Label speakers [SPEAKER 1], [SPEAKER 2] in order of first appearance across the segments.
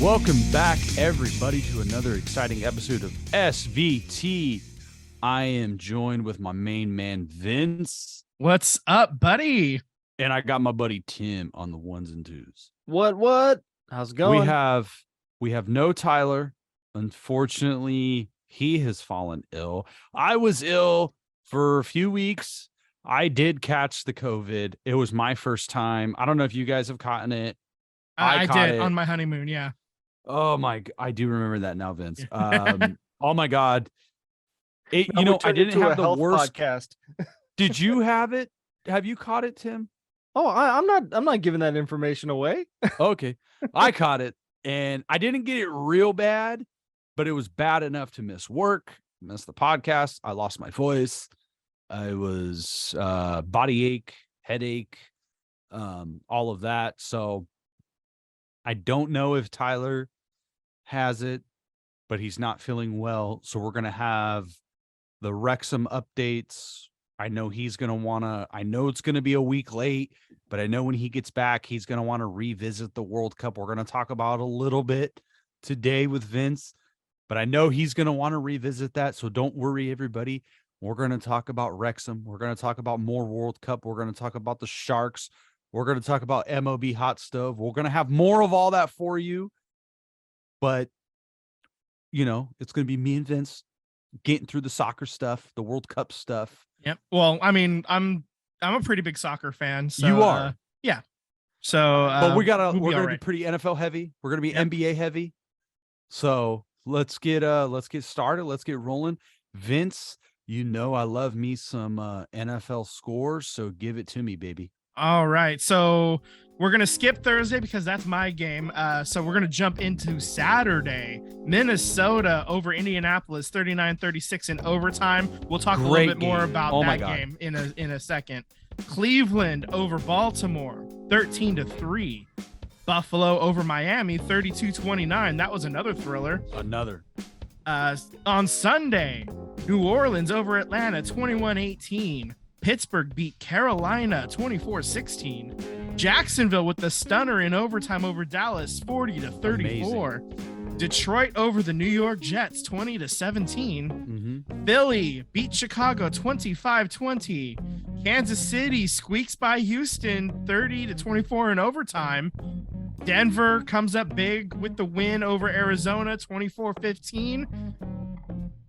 [SPEAKER 1] Welcome back, everybody, to another exciting episode of SVT. I am joined with my main man, Vince.
[SPEAKER 2] What's up, buddy?
[SPEAKER 1] And I got my buddy Tim on the ones and twos.
[SPEAKER 3] What? How's it going?
[SPEAKER 1] We have no Tyler. Unfortunately, he has fallen ill. I was ill for a few weeks. I did catch the COVID. It was my first time. I don't know if you guys have caught it.
[SPEAKER 2] I did on my honeymoon. Yeah.
[SPEAKER 1] Oh my! I do remember that now, Vince. Oh my God! I didn't have the worst
[SPEAKER 3] podcast.
[SPEAKER 1] Did you have it? Have you caught it, Tim?
[SPEAKER 3] Oh, I'm not giving that information away.
[SPEAKER 1] Okay, I caught it, and I didn't get it real bad, but it was bad enough to miss work, miss the podcast. I lost my voice. I was body ache, headache, all of that. So I don't know if Tyler has it, but he's not feeling well. So we're going to have the Wrexham updates. I know he's going to want to, I know it's going to be a week late, but I know when he gets back, he's going to want to revisit the World Cup. We're going to talk about a little bit today with Vince, but I know he's going to want to revisit that. So don't worry, everybody. We're going to talk about Wrexham. We're going to talk about more World Cup. We're going to talk about the Sharks. We're going to talk about MLB hot stove. We're going to have more of all that for you. But, you know, it's going to be me and Vince getting through the soccer stuff, the World Cup stuff.
[SPEAKER 2] Yep. Well, I mean, I'm a pretty big soccer fan. So,
[SPEAKER 1] you are.
[SPEAKER 2] Yeah. So,
[SPEAKER 1] but we're going to be
[SPEAKER 2] right.
[SPEAKER 1] pretty NFL heavy. We're going to be NBA heavy. So let's get started. Let's get rolling. Vince, you know, I love me some NFL scores. So give it to me, baby.
[SPEAKER 2] All right, so we're going to skip Thursday because that's my game. So we're going to jump into Saturday. Minnesota over Indianapolis, 39-36 in overtime. We'll talk a little bit more about that game in a second. Cleveland over Baltimore, 13-3. Buffalo over Miami, 32-29. That was another thriller. On Sunday, New Orleans over Atlanta, 21-18. Pittsburgh beat Carolina 24-16. Jacksonville with the stunner in overtime over Dallas 40-34. Amazing. Detroit over the New York Jets 20-17. Mm-hmm. Philly beat Chicago 25-20. Kansas City squeaks by Houston 30-24 in overtime. Denver comes up big with the win over Arizona 24-15.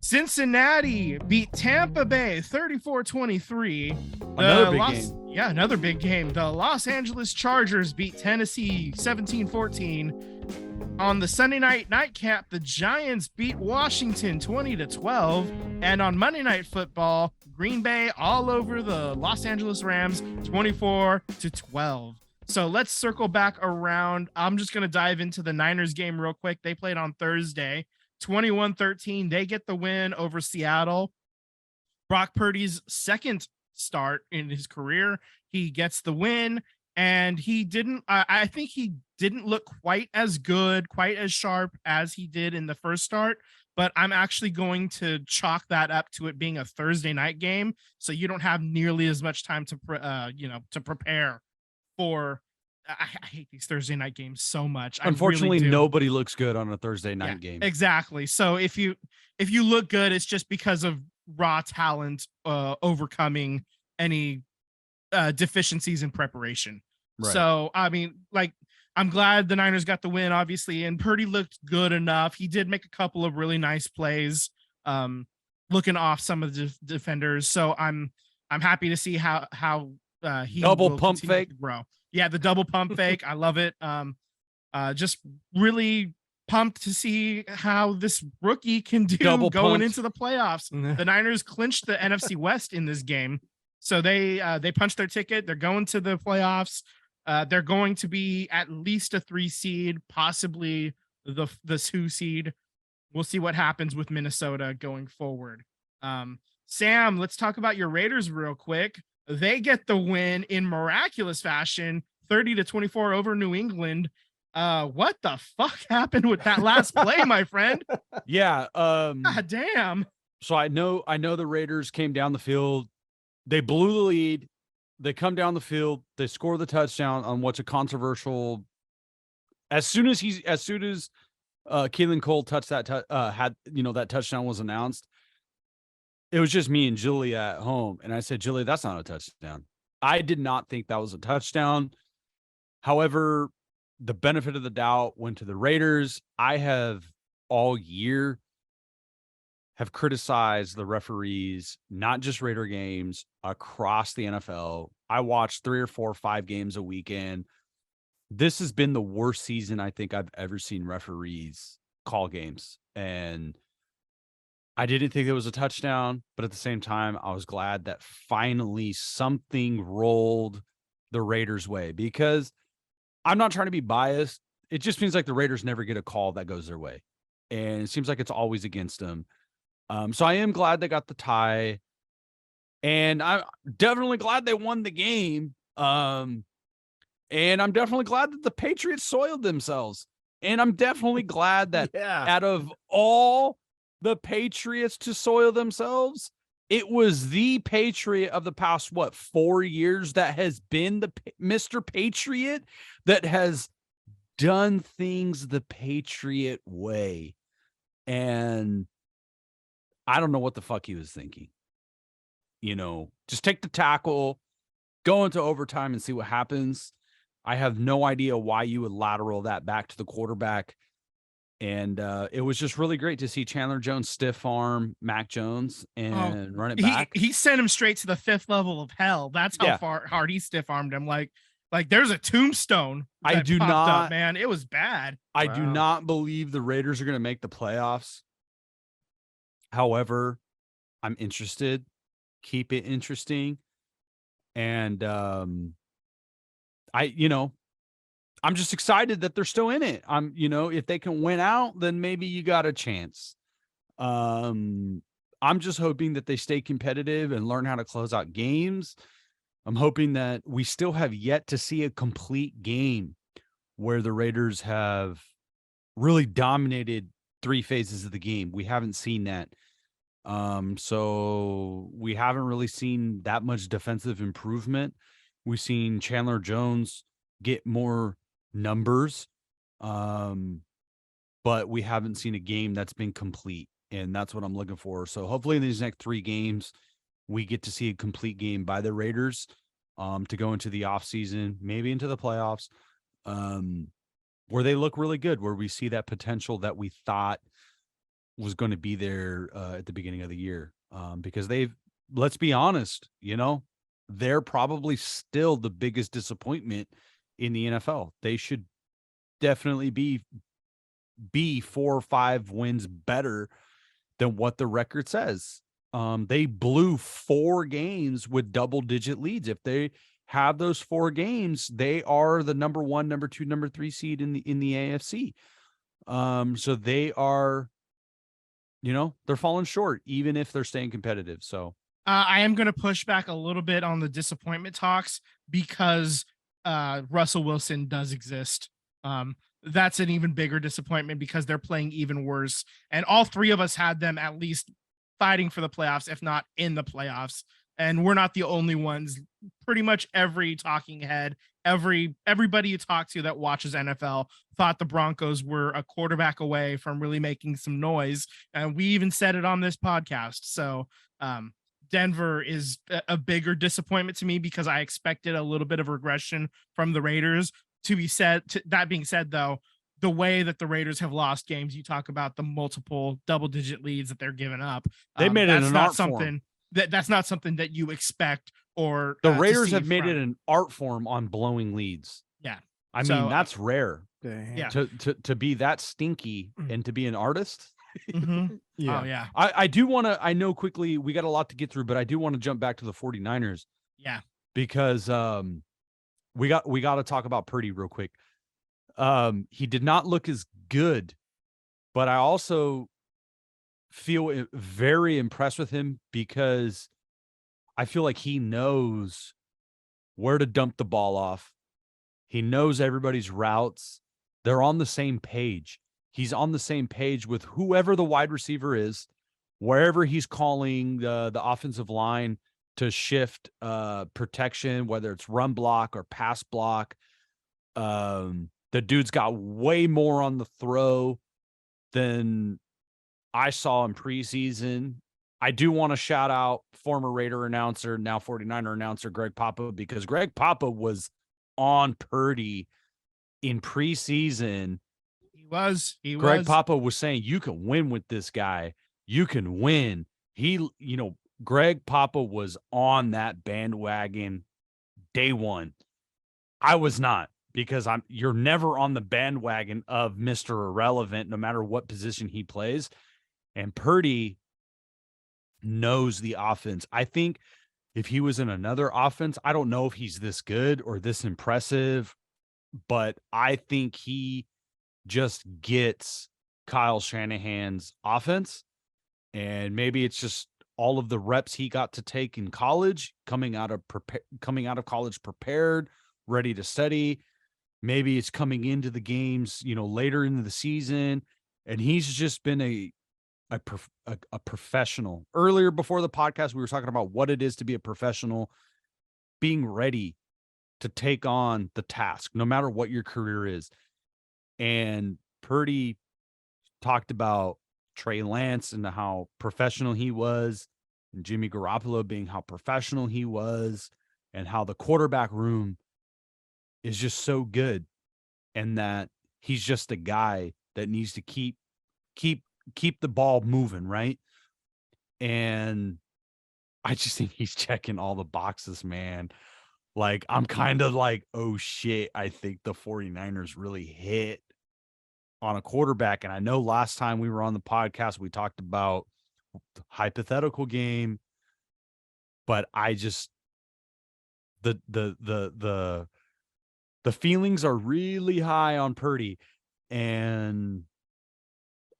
[SPEAKER 2] Cincinnati beat Tampa Bay 34-23. Another big game. The Los Angeles Chargers beat Tennessee 17-14. On the Sunday night nightcap, the Giants beat Washington 20-12. And on Monday Night Football, Green Bay all over the Los Angeles Rams 24-12. So let's circle back around. I'm just going to dive into the Niners game real quick. They played on Thursday. 21-13, they get the win over Seattle. Brock Purdy's second start in his career, he gets the win, and I think he didn't look quite as good, quite as sharp as he did in the first start, but I'm actually going to chalk that up to it being a Thursday night game, so you don't have nearly as much time to prepare for. I hate these Thursday night games so much.
[SPEAKER 1] Unfortunately, nobody looks good on a Thursday night game.
[SPEAKER 2] Exactly. So if you look good, it's just because of raw talent overcoming any deficiencies in preparation. Right. So, I mean, I'm glad the Niners got the win, obviously, and Purdy looked good enough. He did make a couple of really nice plays, looking off some of the defenders. So I'm happy to see how he
[SPEAKER 1] double pump fake,
[SPEAKER 2] bro. Yeah, the double pump fake. I love it. Just really pumped to see how this rookie can do going into the playoffs. The Niners clinched the NFC West in this game. So they punched their ticket. They're going to the playoffs. They're going to be at least a 3 seed, possibly the 2 seed. We'll see what happens with Minnesota going forward. Sam, let's talk about your Raiders real quick. They get the win in miraculous fashion, 30-24 over New England. What the fuck happened with that last play, my friend?
[SPEAKER 1] Yeah.
[SPEAKER 2] God damn.
[SPEAKER 1] So I know the Raiders came down the field. They blew the lead. They come down the field. They score the touchdown on what's a controversial. As soon as Keelan Cole touched that, had, that touchdown was announced. It was just me and Julia at home. And I said, Julia, that's not a touchdown. I did not think that was a touchdown. However, the benefit of the doubt went to the Raiders. I have all year have criticized the referees, not just Raider games, across the NFL. I watched 3 or 4 or 5 games a weekend. This has been the worst season I think I've ever seen referees call games. And I didn't think it was a touchdown, but at the same time, I was glad that finally something rolled the Raiders' way, because I'm not trying to be biased. It just seems like the Raiders never get a call that goes their way. And it seems like it's always against them. So I am glad they got the tie. And I'm definitely glad they won the game. And I'm definitely glad that the Patriots soiled themselves. And I'm definitely glad that out of all the Patriots to soil themselves, it was the Patriot of the past, 4 years that has been the Mr. Patriot that has done things the Patriot way. And I don't know what the fuck he was thinking. Just take the tackle, go into overtime and see what happens. I have no idea why you would lateral that back to the quarterback. And it was just really great to see Chandler Jones stiff arm Mac Jones and run it back.
[SPEAKER 2] He sent him straight to the 5th level of hell. That's how hard he stiff armed him. Like there's a tombstone.
[SPEAKER 1] I do not,
[SPEAKER 2] up, man. It was bad.
[SPEAKER 1] I do not believe the Raiders are going to make the playoffs. However, I'm interested. Keep it interesting. And I'm just excited that they're still in it. If they can win out, then maybe you got a chance. I'm just hoping that they stay competitive and learn how to close out games. I'm hoping that we still have yet to see a complete game where the Raiders have really dominated 3 phases of the game. We haven't seen that. So we haven't really seen that much defensive improvement. We've seen Chandler Jones get more numbers, but we haven't seen a game that's been complete, and that's what I'm looking for. So hopefully in these next 3 games, we get to see a complete game by the Raiders, to go into the offseason, maybe into the playoffs, where they look really good, where we see that potential that we thought was going to be there at the beginning of the year, because let's be honest, they're probably still the biggest disappointment in the NFL. They should definitely be 4 or 5 wins better than what the record says. They blew 4 games with double-digit leads. If they have those 4 games, they are the number 1, number 2, number 3 seed in the AFC. So they are, they're falling short, even if they're staying competitive. So
[SPEAKER 2] I am going to push back a little bit on the disappointment talks, because Russell Wilson does exist. That's an even bigger disappointment because they're playing even worse. And all 3 of us had them at least fighting for the playoffs, if not in the playoffs. And we're not the only ones. Pretty much every talking head, everybody you talk to that watches NFL thought the Broncos were a quarterback away from really making some noise. And we even said it on this podcast. So Denver is a bigger disappointment to me, because I expected a little bit of regression from the Raiders. That being said, though, the way that the Raiders have lost games, you talk about the multiple double-digit leads that they're giving up.
[SPEAKER 1] They made it an art
[SPEAKER 2] something
[SPEAKER 1] form.
[SPEAKER 2] That's not something that you expect. Or
[SPEAKER 1] the Raiders have made it an art form on blowing leads.
[SPEAKER 2] Yeah,
[SPEAKER 1] I mean, that's rare.
[SPEAKER 2] Yeah,
[SPEAKER 1] to be that stinky and to be an artist.
[SPEAKER 2] Mm-hmm.
[SPEAKER 3] Yeah.
[SPEAKER 2] Oh yeah.
[SPEAKER 1] I do want to, I know quickly we got a lot to get through, but I do want to jump back to the 49ers.
[SPEAKER 2] Yeah.
[SPEAKER 1] Because we got to talk about Purdy real quick. He did not look as good, but I also feel very impressed with him, because I feel like he knows where to dump the ball off. He knows everybody's routes. They're on the same page. He's on the same page with whoever the wide receiver is, wherever he's calling the offensive line to shift protection, whether it's run block or pass block. The dude's got way more on the throw than I saw in preseason. I do want to shout out former Raider announcer, now 49er announcer, Greg Papa, because Greg Papa was on Purdy in preseason.
[SPEAKER 2] Greg
[SPEAKER 1] Papa was saying, you can win with this guy. You can win. Greg Papa was on that bandwagon day one. I was not, because you're never on the bandwagon of Mr. Irrelevant, no matter what position he plays. And Purdy knows the offense. I think if he was in another offense, I don't know if he's this good or this impressive, but I think he just gets Kyle Shanahan's offense. And maybe it's just all of the reps he got to take in college, coming out of college prepared, ready to study. Maybe it's coming into the games, later into the season, and he's just been a professional. Earlier before the podcast, we were talking about what it is to be a professional, being ready to take on the task, no matter what your career is. And Purdy talked about Trey Lance and how professional he was, and Jimmy Garoppolo being how professional he was, and how the quarterback room is just so good, and that he's just a guy that needs to keep the ball moving, right? And I just think he's checking all the boxes, man. Like, I'm kind of like, oh shit, I think the 49ers really hit on a quarterback. And I know last time we were on the podcast, we talked about the hypothetical game, but I just, the feelings are really high on Purdy. And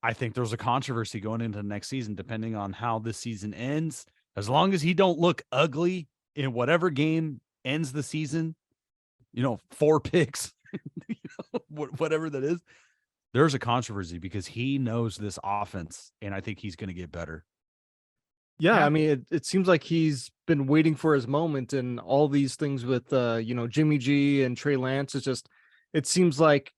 [SPEAKER 1] I think there's a controversy going into the next season, depending on how this season ends. As long as he don't look ugly in whatever game ends the season, 4 picks, whatever that is, there's a controversy, because he knows this offense, and I think he's going to get better.
[SPEAKER 3] Yeah, I mean, it seems like he's been waiting for his moment, and all these things with, Jimmy G and Trey Lance. It seems like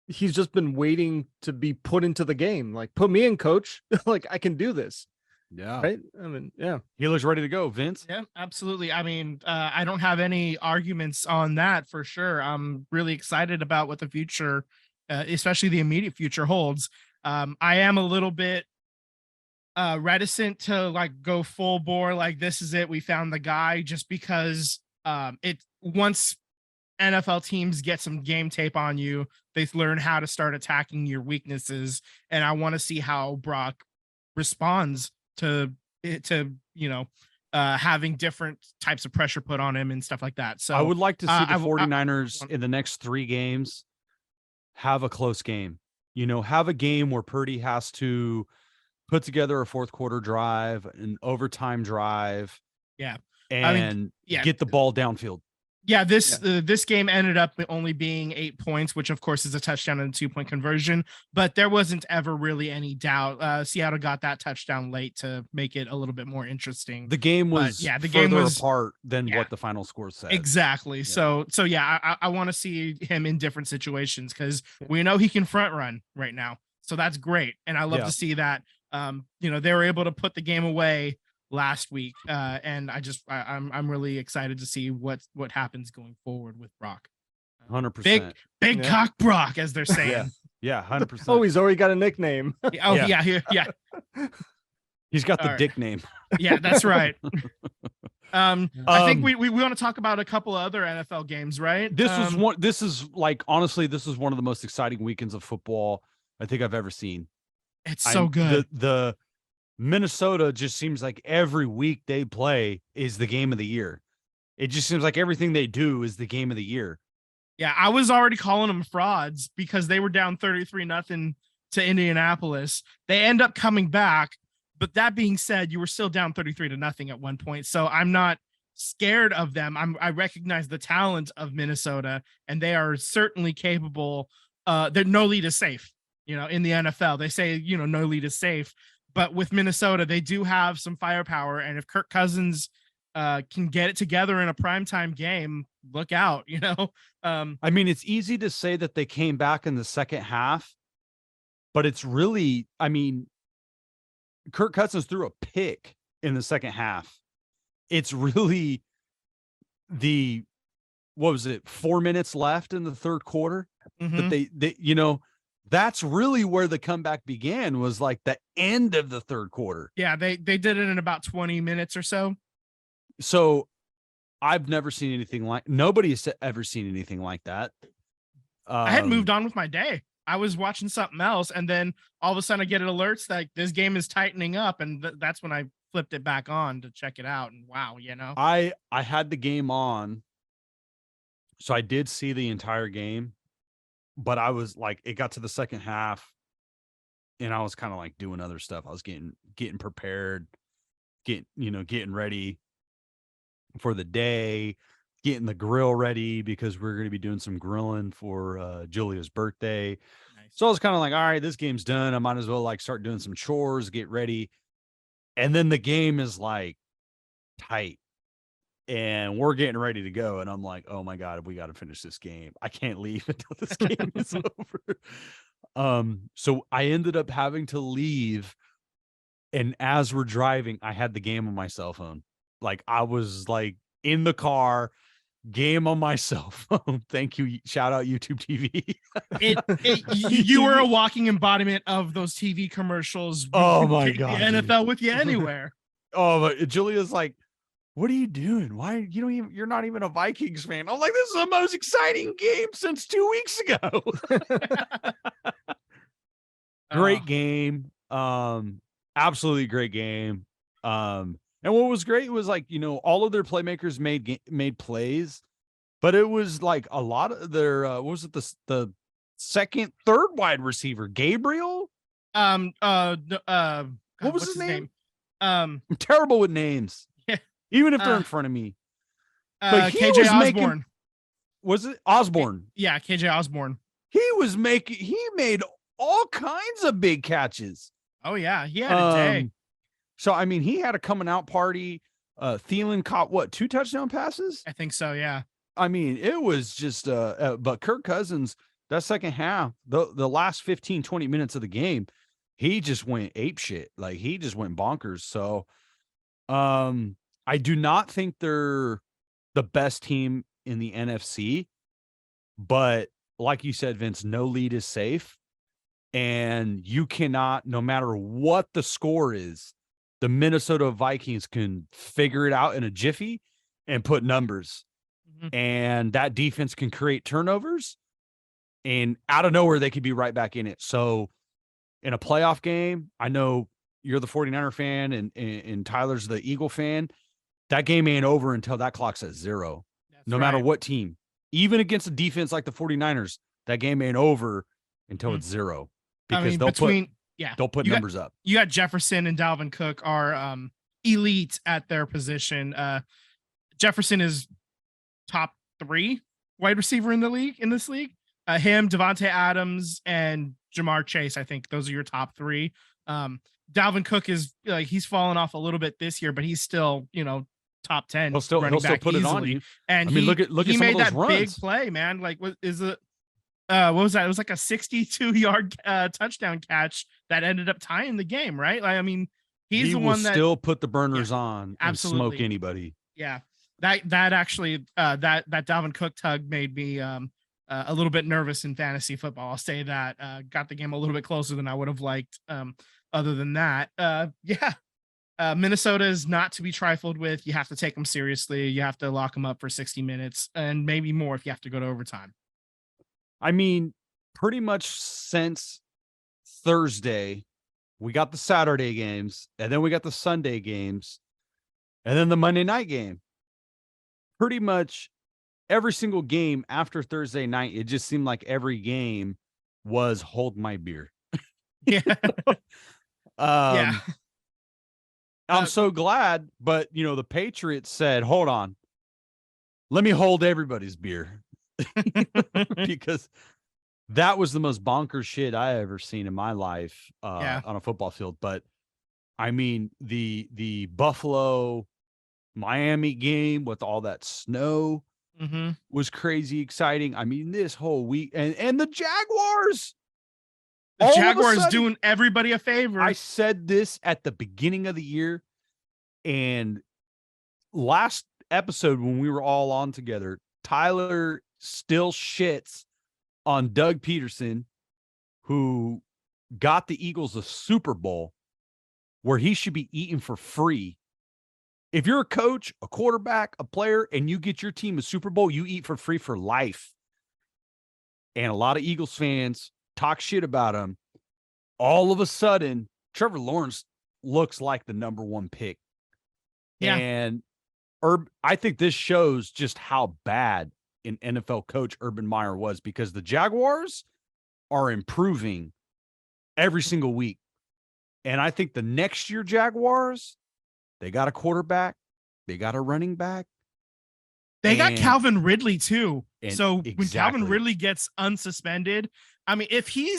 [SPEAKER 3] he's just been waiting to be put into the game. Like, put me in, coach. Like, I can do this.
[SPEAKER 1] Yeah.
[SPEAKER 3] Right. I mean, yeah.
[SPEAKER 1] He looks ready to go, Vince.
[SPEAKER 2] Yeah, absolutely. I mean, I don't have any arguments on that for sure. I'm really excited about what the future, especially the immediate future, holds. I am a little bit reticent to like go full bore, like this is it, we found the guy, just because once NFL teams get some game tape on you, they learn how to start attacking your weaknesses, and I want to see how Brock responds to having different types of pressure put on him and stuff like that. So
[SPEAKER 1] I would like to see the 49ers in the next 3 games have a close game. Have a game where Purdy has to put together a fourth quarter drive, an overtime drive.
[SPEAKER 2] Yeah.
[SPEAKER 1] And get the ball downfield.
[SPEAKER 2] Yeah, this game ended up only being 8 points, which of course is a touchdown and a 2-point conversion, but there wasn't ever really any doubt. Seattle got that touchdown late to make it a little bit more interesting.
[SPEAKER 1] The game was further apart than what the final score said.
[SPEAKER 2] Exactly. Yeah. So I want to see him in different situations, because we know he can front run right now. So that's great. And I love to see that. They were able to put the game away last week, and I'm really excited to see what happens going forward with Brock.
[SPEAKER 1] 100%.
[SPEAKER 2] Big cock Brock, as they're saying.
[SPEAKER 1] Yeah, 100%.
[SPEAKER 3] Oh, he's already got a nickname.
[SPEAKER 2] Yeah.
[SPEAKER 1] He's got the dick name.
[SPEAKER 2] Yeah, that's right. I think we want to talk about a couple of other NFL games, right?
[SPEAKER 1] This is honestly, this is one of the most exciting weekends of football I think I've ever seen.
[SPEAKER 2] It's so good.
[SPEAKER 1] The Minnesota just seems like every week they play is the game of the year. It just seems like everything they do is the game of the year.
[SPEAKER 2] Yeah, I was already calling them frauds because they were down 33-0 to Indianapolis. They end up coming back, but that being said, you were still down 33-0 at one point. So I'm not scared of them. I recognize the talent of Minnesota, and they are certainly capable. No lead is safe. In the NFL, they say, no lead is safe. But with Minnesota, they do have some firepower. And if Kirk Cousins can get it together in a primetime game, look out, I
[SPEAKER 1] mean, it's easy to say that they came back in the second half, but it's really, I mean, Kirk Cousins threw a pick in the second half. It's really what was it, 4 minutes left in the third quarter that they, you know, that's really where the comeback began, was like the end of the third quarter.
[SPEAKER 2] Yeah, they did it in about 20 minutes or so.
[SPEAKER 1] So I've never seen anything like, nobody has ever seen anything like that.
[SPEAKER 2] I had moved on with my day. I was watching something else, and then all of a sudden I get alerts that this game is tightening up, and that's when I flipped it back on to check it out. And wow, you know,
[SPEAKER 1] I had the game on, so I did see the entire game, but I was like, it got to the second half, and I was kind of like doing other stuff. I was getting prepared, getting ready for the day, getting the grill ready because we're going to be doing some grilling for Julia's birthday.
[SPEAKER 2] Nice.
[SPEAKER 1] So I was kind of like, all right, this game's done. I might as well like start doing some chores, get ready. And then the game is like tight and we're getting ready to go. And I'm like, oh my God, we got to finish this game. I can't leave until this game is over. So I ended up having to leave. And as we're driving, I had the game on my cell phone. Like I was like in the car, game on my cell phone. Thank you. Shout out YouTube TV.
[SPEAKER 2] You were a walking embodiment of those TV commercials.
[SPEAKER 1] Oh my God.
[SPEAKER 2] The NFL with you anywhere.
[SPEAKER 1] Oh, but Julia's like, what are you doing? Why you're not even a Vikings fan? I'm like, this is the most exciting game since 2 weeks ago. Great game. Absolutely great game. And what was great was like, all of their playmakers made plays, but it was like a lot of their what was it, the second, third wide receiver, Gabriel?
[SPEAKER 2] What
[SPEAKER 1] was his name?
[SPEAKER 2] I'm
[SPEAKER 1] terrible with names.
[SPEAKER 2] Yeah.
[SPEAKER 1] Even if they're in front of me.
[SPEAKER 2] But KJ Osborne.
[SPEAKER 1] Was it Osborne?
[SPEAKER 2] Yeah, KJ Osborne.
[SPEAKER 1] He made all kinds of big catches.
[SPEAKER 2] Oh yeah, he had a day.
[SPEAKER 1] So I mean, he had a coming out party. Thielen caught what, 2 touchdown passes?
[SPEAKER 2] I think so, yeah.
[SPEAKER 1] I mean, it was just but Kirk Cousins, that second half, the last 15, 20 minutes of the game, he just went ape shit. Like he just went bonkers. So I do not think they're the best team in the NFC, but like you said, Vince, no lead is safe. And you cannot, no matter what the score is, the Minnesota Vikings can figure it out in a jiffy and put numbers. Mm-hmm. And that defense can create turnovers. And out of nowhere, they could be right back in it. So in a playoff game, I know you're the 49er fan and Tyler's the Eagle fan. That game ain't over until that clock's at 0. No matter what team. Even against a defense like the 49ers, that game ain't over until it's 0. Because they'll put numbers up.
[SPEAKER 2] You got Jefferson and Dalvin Cook are elite at their position. Jefferson is top 3 wide receiver in this league. Him, Devontae Adams, and Jamar Chase. I think those are your top 3. Dalvin Cook is he's fallen off a little bit this year, but he's still top 10.
[SPEAKER 1] He'll still put easily. It on you.
[SPEAKER 2] And
[SPEAKER 1] I mean, look at
[SPEAKER 2] he
[SPEAKER 1] some
[SPEAKER 2] made
[SPEAKER 1] of those
[SPEAKER 2] that
[SPEAKER 1] runs.
[SPEAKER 2] big play, man. Like, what was that? It was like a 62-yard touchdown catch that ended up tying the game, right? Like, I mean, he the one that
[SPEAKER 1] still put the burners on and smoke anybody.
[SPEAKER 2] Yeah, that actually that Dalvin Cook tug made me a little bit nervous in fantasy football. I'll say that. Got the game a little bit closer than I would have liked. Other than that, Minnesota is not to be trifled with. You have to take them seriously. You have to lock them up for 60 minutes and maybe more if you have to go to overtime.
[SPEAKER 1] I mean, pretty much since Thursday, we got the Saturday games, and then we got the Sunday games, and then the Monday night game. Pretty much every single game after Thursday night, it just seemed like every game was hold my beer.
[SPEAKER 2] Yeah. Yeah.
[SPEAKER 1] I'm so glad, but the Patriots said, hold on, let me hold everybody's beer. Because that was the most bonkers shit I ever seen in my life on a football field. But I mean, the Buffalo Miami game with all that snow was crazy exciting. I mean, this whole week and the Jaguars,
[SPEAKER 2] The
[SPEAKER 1] All of a
[SPEAKER 2] Jaguars
[SPEAKER 1] sudden,
[SPEAKER 2] doing everybody a favor.
[SPEAKER 1] I said this at the beginning of the year, and last episode when we were all on together, Tyler still shits on Doug Peterson, who got the Eagles a Super Bowl where he should be eating for free. If you're a coach, a quarterback, a player, and you get your team a Super Bowl, you eat for free for life. And a lot of Eagles fans talk shit about him. All of a sudden, Trevor Lawrence looks like the number one pick.
[SPEAKER 2] Yeah.
[SPEAKER 1] And I think this shows just how bad an NFL coach Urban Meyer was, because the Jaguars are improving every single week. And I think the next year Jaguars, they got a quarterback, they got a running back.
[SPEAKER 2] They got Calvin Ridley too. So
[SPEAKER 1] exactly.
[SPEAKER 2] when Calvin Ridley gets unsuspended, I mean, if he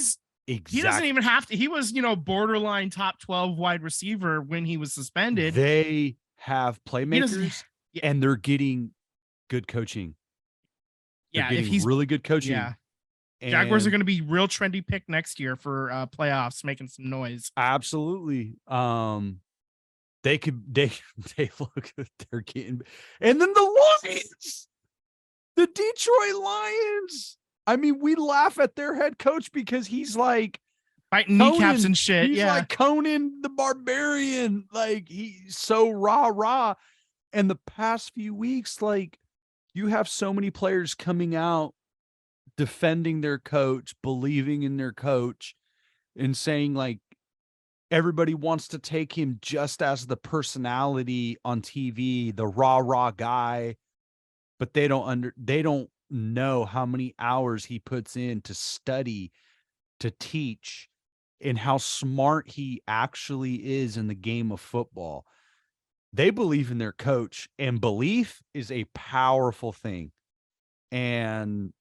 [SPEAKER 2] doesn't even have to, he was, borderline top 12 wide receiver when he was suspended.
[SPEAKER 1] They have playmakers and they're getting good coaching. They're getting really good coaching.
[SPEAKER 2] Yeah. Jaguars are going to be real trendy pick next year for playoffs, making some noise.
[SPEAKER 1] Absolutely. They look, they're getting, and then the Detroit Lions. I mean, we laugh at their head coach because he's like
[SPEAKER 2] fighting kneecaps and shit.
[SPEAKER 1] He's like Conan the Barbarian. Like, he's so rah. And the past few weeks, like, you have so many players coming out defending their coach, believing in their coach, and saying, like, everybody wants to take him just as the personality on TV, the rah guy, but they don't know how many hours he puts in to study, to teach, and how smart he actually is in the game of football. They believe in their coach, and belief is a powerful thing. And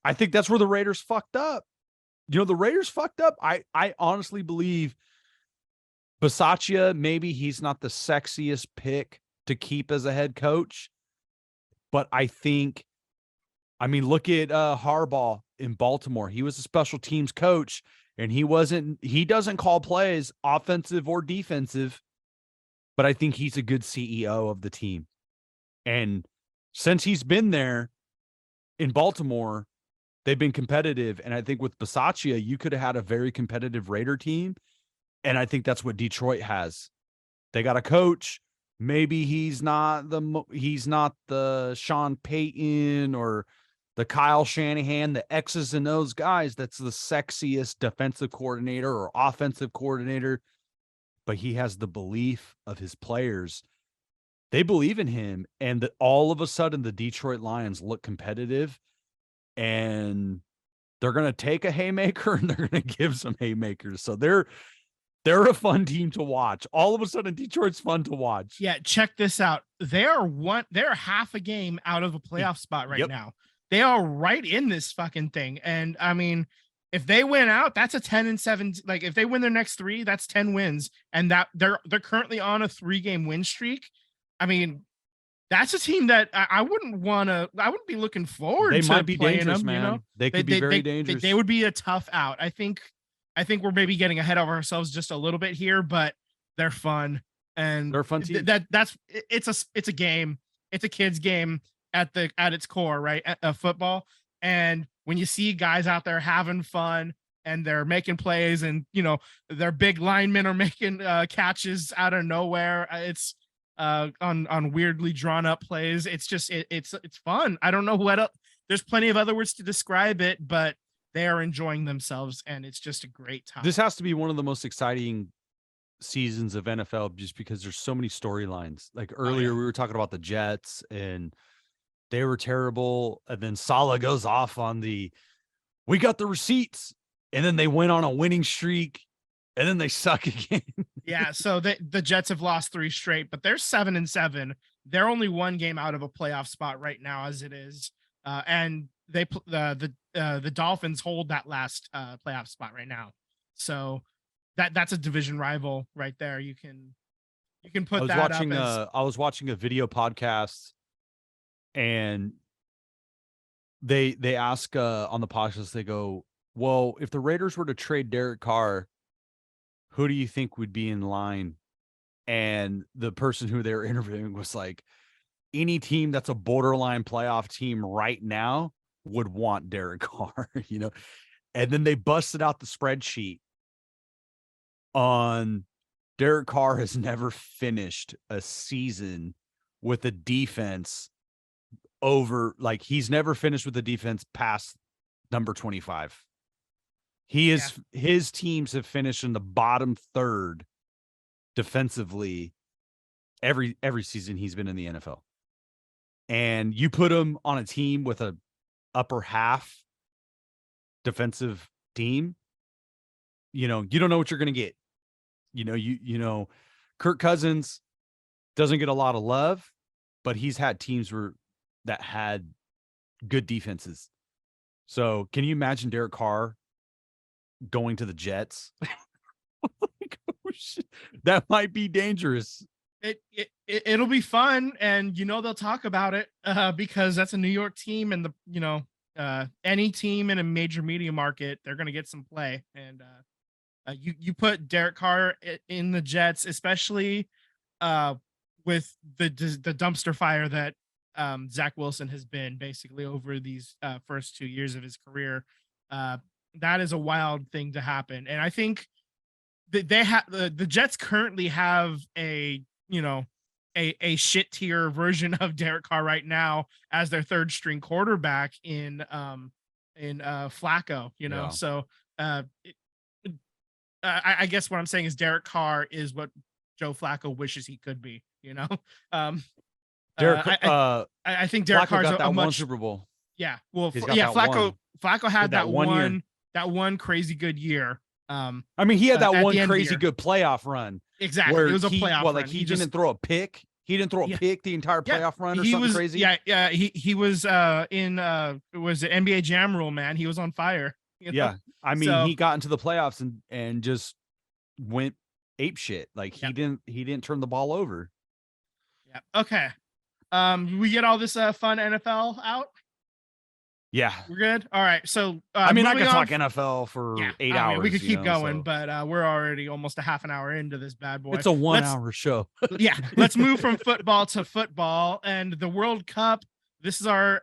[SPEAKER 1] I think that's where the Raiders fucked up. The Raiders fucked up. I honestly believe Bisaccia, maybe he's not the sexiest pick to keep as a head coach, but I think, look at Harbaugh in Baltimore. He was a special teams coach, and he doesn't call plays, offensive or defensive, but I think he's a good CEO of the team. And since he's been there in Baltimore, they've been competitive. And I think with Bisaccia, you could have had a very competitive Raider team. And I think that's what Detroit has. They got a coach. Maybe he's not the Sean Payton or the Kyle Shanahan, the X's and O's guys. That's the sexiest defensive coordinator or offensive coordinator. But he has the belief of his players. They believe in him. And that all of a sudden the Detroit Lions look competitive, and they're going to take a haymaker and they're going to give some haymakers. So they're a fun team to watch. All of a sudden, Detroit's fun to watch.
[SPEAKER 2] Yeah, check this out. They're half a game out of a playoff spot right now. They are right in this fucking thing. And I mean, if they win out, that's a 10-7. Like, if they win their next 3, that's 10 wins. And that they're currently on a 3-game win streak. I mean, that's a team that I wouldn't be looking forward to.
[SPEAKER 1] They might be
[SPEAKER 2] playing
[SPEAKER 1] dangerous,
[SPEAKER 2] them,
[SPEAKER 1] man. They could be very dangerous.
[SPEAKER 2] They would be a tough out. I think we're maybe getting ahead of ourselves just a little bit here, but they're fun, and
[SPEAKER 1] they're a fun team.
[SPEAKER 2] It's a game. It's a kid's game at its core, right? Football. And when you see guys out there having fun and they're making plays, and their big linemen are making catches out of nowhere, it's on weirdly drawn up plays. It's just it's fun. I don't know what else. There's plenty of other words to describe it, but they are enjoying themselves, and it's just a great time.
[SPEAKER 1] This has to be one of the most exciting seasons of NFL, just because there's so many storylines. Like earlier, we were talking about the Jets, and they were terrible. And then Saleh goes off on we got the receipts, and then they went on a winning streak, and then they suck again.
[SPEAKER 2] Yeah. So the Jets have lost 3 straight, but they're 7-7. They're only 1 game out of a playoff spot right now as it is. And the Dolphins hold that last playoff spot right now. So that's a division rival right there. You can put that up as...
[SPEAKER 1] I was watching a video podcast, and they ask on the podcast, they go, Well, if the Raiders were to trade Derek Carr, who do you think would be in line? And the person who they were interviewing was like, any team that's a borderline playoff team right now would want Derek Carr, And then they busted out the spreadsheet on Derek Carr has never finished a season with a defense he's never finished with a defense past number 25. His teams have finished in the bottom third defensively every season he's been in the NFL. And you put him on a team with a upper half defensive team, you don't know what you're going to get. Kirk Cousins doesn't get a lot of love, but he's had teams that had good defenses. So can you imagine Derek Carr going to the Jets? That might be dangerous.
[SPEAKER 2] It'll be fun, and they'll talk about it because that's a New York team, and any team in a major media market, they're going to get some play. And you put Derek Carr in the Jets, especially with the dumpster fire that Zach Wilson has been basically over these first 2 years of his career. That is a wild thing to happen, and I think that the Jets currently have a shit tier version of Derek Carr right now as their third string quarterback in Flacco,
[SPEAKER 1] Yeah.
[SPEAKER 2] So I guess what I'm saying is Derek Carr is what Joe Flacco wishes he could be, I think Derek Carr's
[SPEAKER 1] got that
[SPEAKER 2] one
[SPEAKER 1] Super Bowl.
[SPEAKER 2] Yeah. Well,
[SPEAKER 1] Flacco
[SPEAKER 2] had that
[SPEAKER 1] one
[SPEAKER 2] one crazy good year.
[SPEAKER 1] He had that one crazy good playoff run.
[SPEAKER 2] Exactly. It was a playoff run.
[SPEAKER 1] He didn't throw a pick. He didn't throw a pick the entire playoff run or something crazy.
[SPEAKER 2] Yeah. He was in was it NBA Jam Rule, man. He was on fire.
[SPEAKER 1] Yeah. He got into the playoffs and just went ape shit. He didn't turn the ball over.
[SPEAKER 2] Yeah. Okay. We get all this fun NFL out.
[SPEAKER 1] Yeah,
[SPEAKER 2] we're good. All right. So
[SPEAKER 1] I could talk NFL for 8 hours.
[SPEAKER 2] We could keep going, but we're already almost a half an hour into this bad boy.
[SPEAKER 1] It's a 1 hour show.
[SPEAKER 2] Yeah. Let's move from football to football and the World Cup. This is our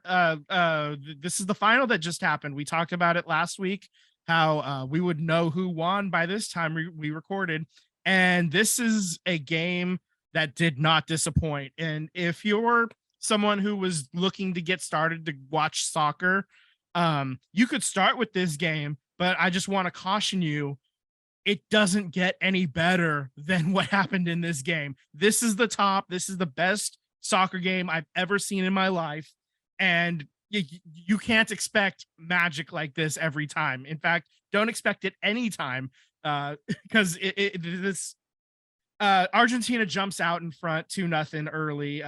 [SPEAKER 2] this is the final that just happened. We talked about it last week, how we would know who won by this time we recorded. And this is a game that did not disappoint. And if you're someone who was looking to get started to watch soccer, you could start with this game, but I just want to caution you, it doesn't get any better than what happened in this game. This is the top. This is the best soccer game I've ever seen in my life. And you can't expect magic like this every time. In fact, don't expect it anytime because this Argentina jumps out in front 2-0 early.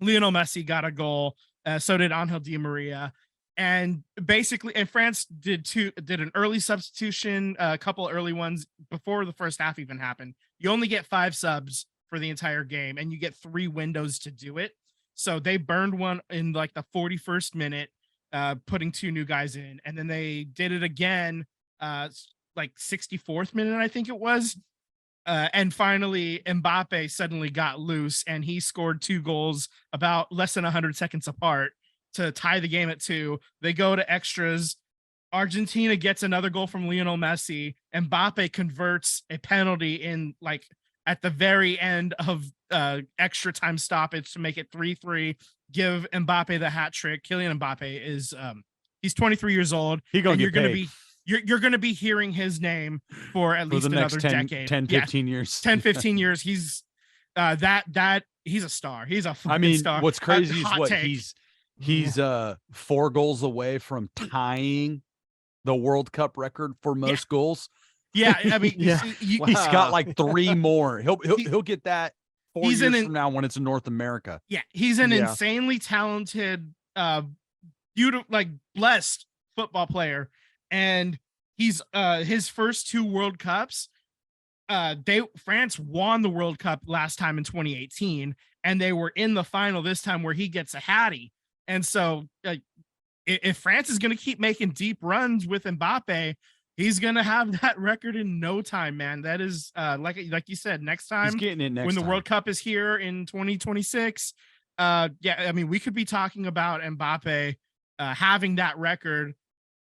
[SPEAKER 2] Lionel Messi got a goal. So did Angel Di Maria. And basically, and France did an early substitution, a couple early ones before the first half even happened. You only get 5 subs for the entire game, and you get 3 windows to do it. So they burned one in the 41st minute, putting 2 new guys in, and then they did it again, 64th minute, I think it was. And finally, Mbappe suddenly got loose, and he scored 2 goals about less than 100 seconds apart to tie the game at 2. They go to extras. Argentina gets another goal from Lionel Messi. Mbappe converts a penalty in at the very end of extra time stoppage to make it 3-3. Give Mbappe the hat trick. Kylian Mbappe is he's 23 years old.
[SPEAKER 1] You're
[SPEAKER 2] going to be hearing his name for at least another decade.
[SPEAKER 1] 10, 15 years.
[SPEAKER 2] 10, 15 years. He's he's a star. He's a star.
[SPEAKER 1] What's crazy is what
[SPEAKER 2] take.
[SPEAKER 1] he's 4 goals away from tying the World Cup record for most goals.
[SPEAKER 2] Yeah,
[SPEAKER 1] He's got 3 more. He'll get that 4 years from now when it's in North America.
[SPEAKER 2] Yeah, he's an insanely talented, beautiful, blessed football player. And he's his first 2 World Cups. France won the World Cup last time in 2018, and they were in the final this time where he gets a hattie. And so if France is going to keep making deep runs with Mbappe, he's going to have that record in no time, man. That is like you said, next time
[SPEAKER 1] He's getting it next
[SPEAKER 2] when the
[SPEAKER 1] time.
[SPEAKER 2] World Cup is here in 2026. Yeah, I mean, we could be talking about Mbappe having that record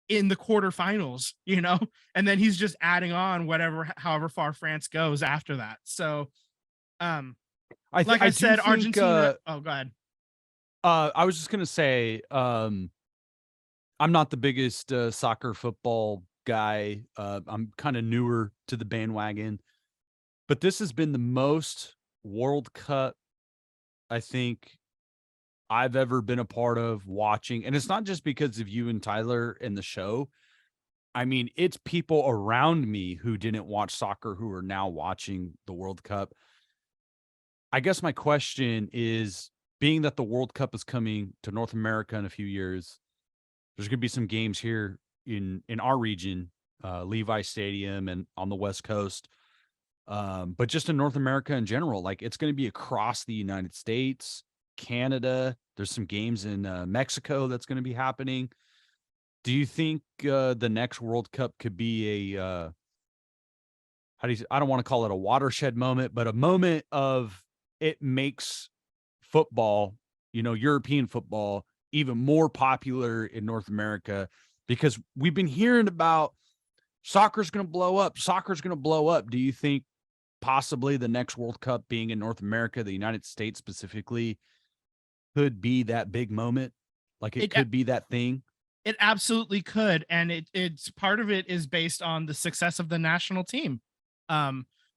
[SPEAKER 2] in the quarterfinals, you know, and then he's just adding on however far France goes after that. So, I said, Argentina. Oh, go ahead.
[SPEAKER 1] I was just gonna say, I'm not the biggest soccer football guy. I'm kind of newer to the bandwagon, but this has been the most World Cup I think I've ever been a part of watching. And it's not just because of you and Tyler and the show. I mean, it's people around me who didn't watch soccer who are now watching the World Cup. I guess my question is, being that the World Cup is coming to North America in a few years, there's going to be some games here in our region, Levi Stadium and on the West Coast. But just in North America in general, like it's going to be across the United States, Canada. There's some games in Mexico that's going to be happening. Do you think the next World Cup could be a I don't want to call it a watershed moment, but a moment of it makes football, European football, even more popular in North America, because we've been hearing about soccer's going to blow up. Soccer's going to blow up. Do you think possibly the next World Cup being in North America, the United States specifically, could be that big moment? Like it could be that thing?
[SPEAKER 2] It absolutely could. And it's part of it is based on the success of the national team.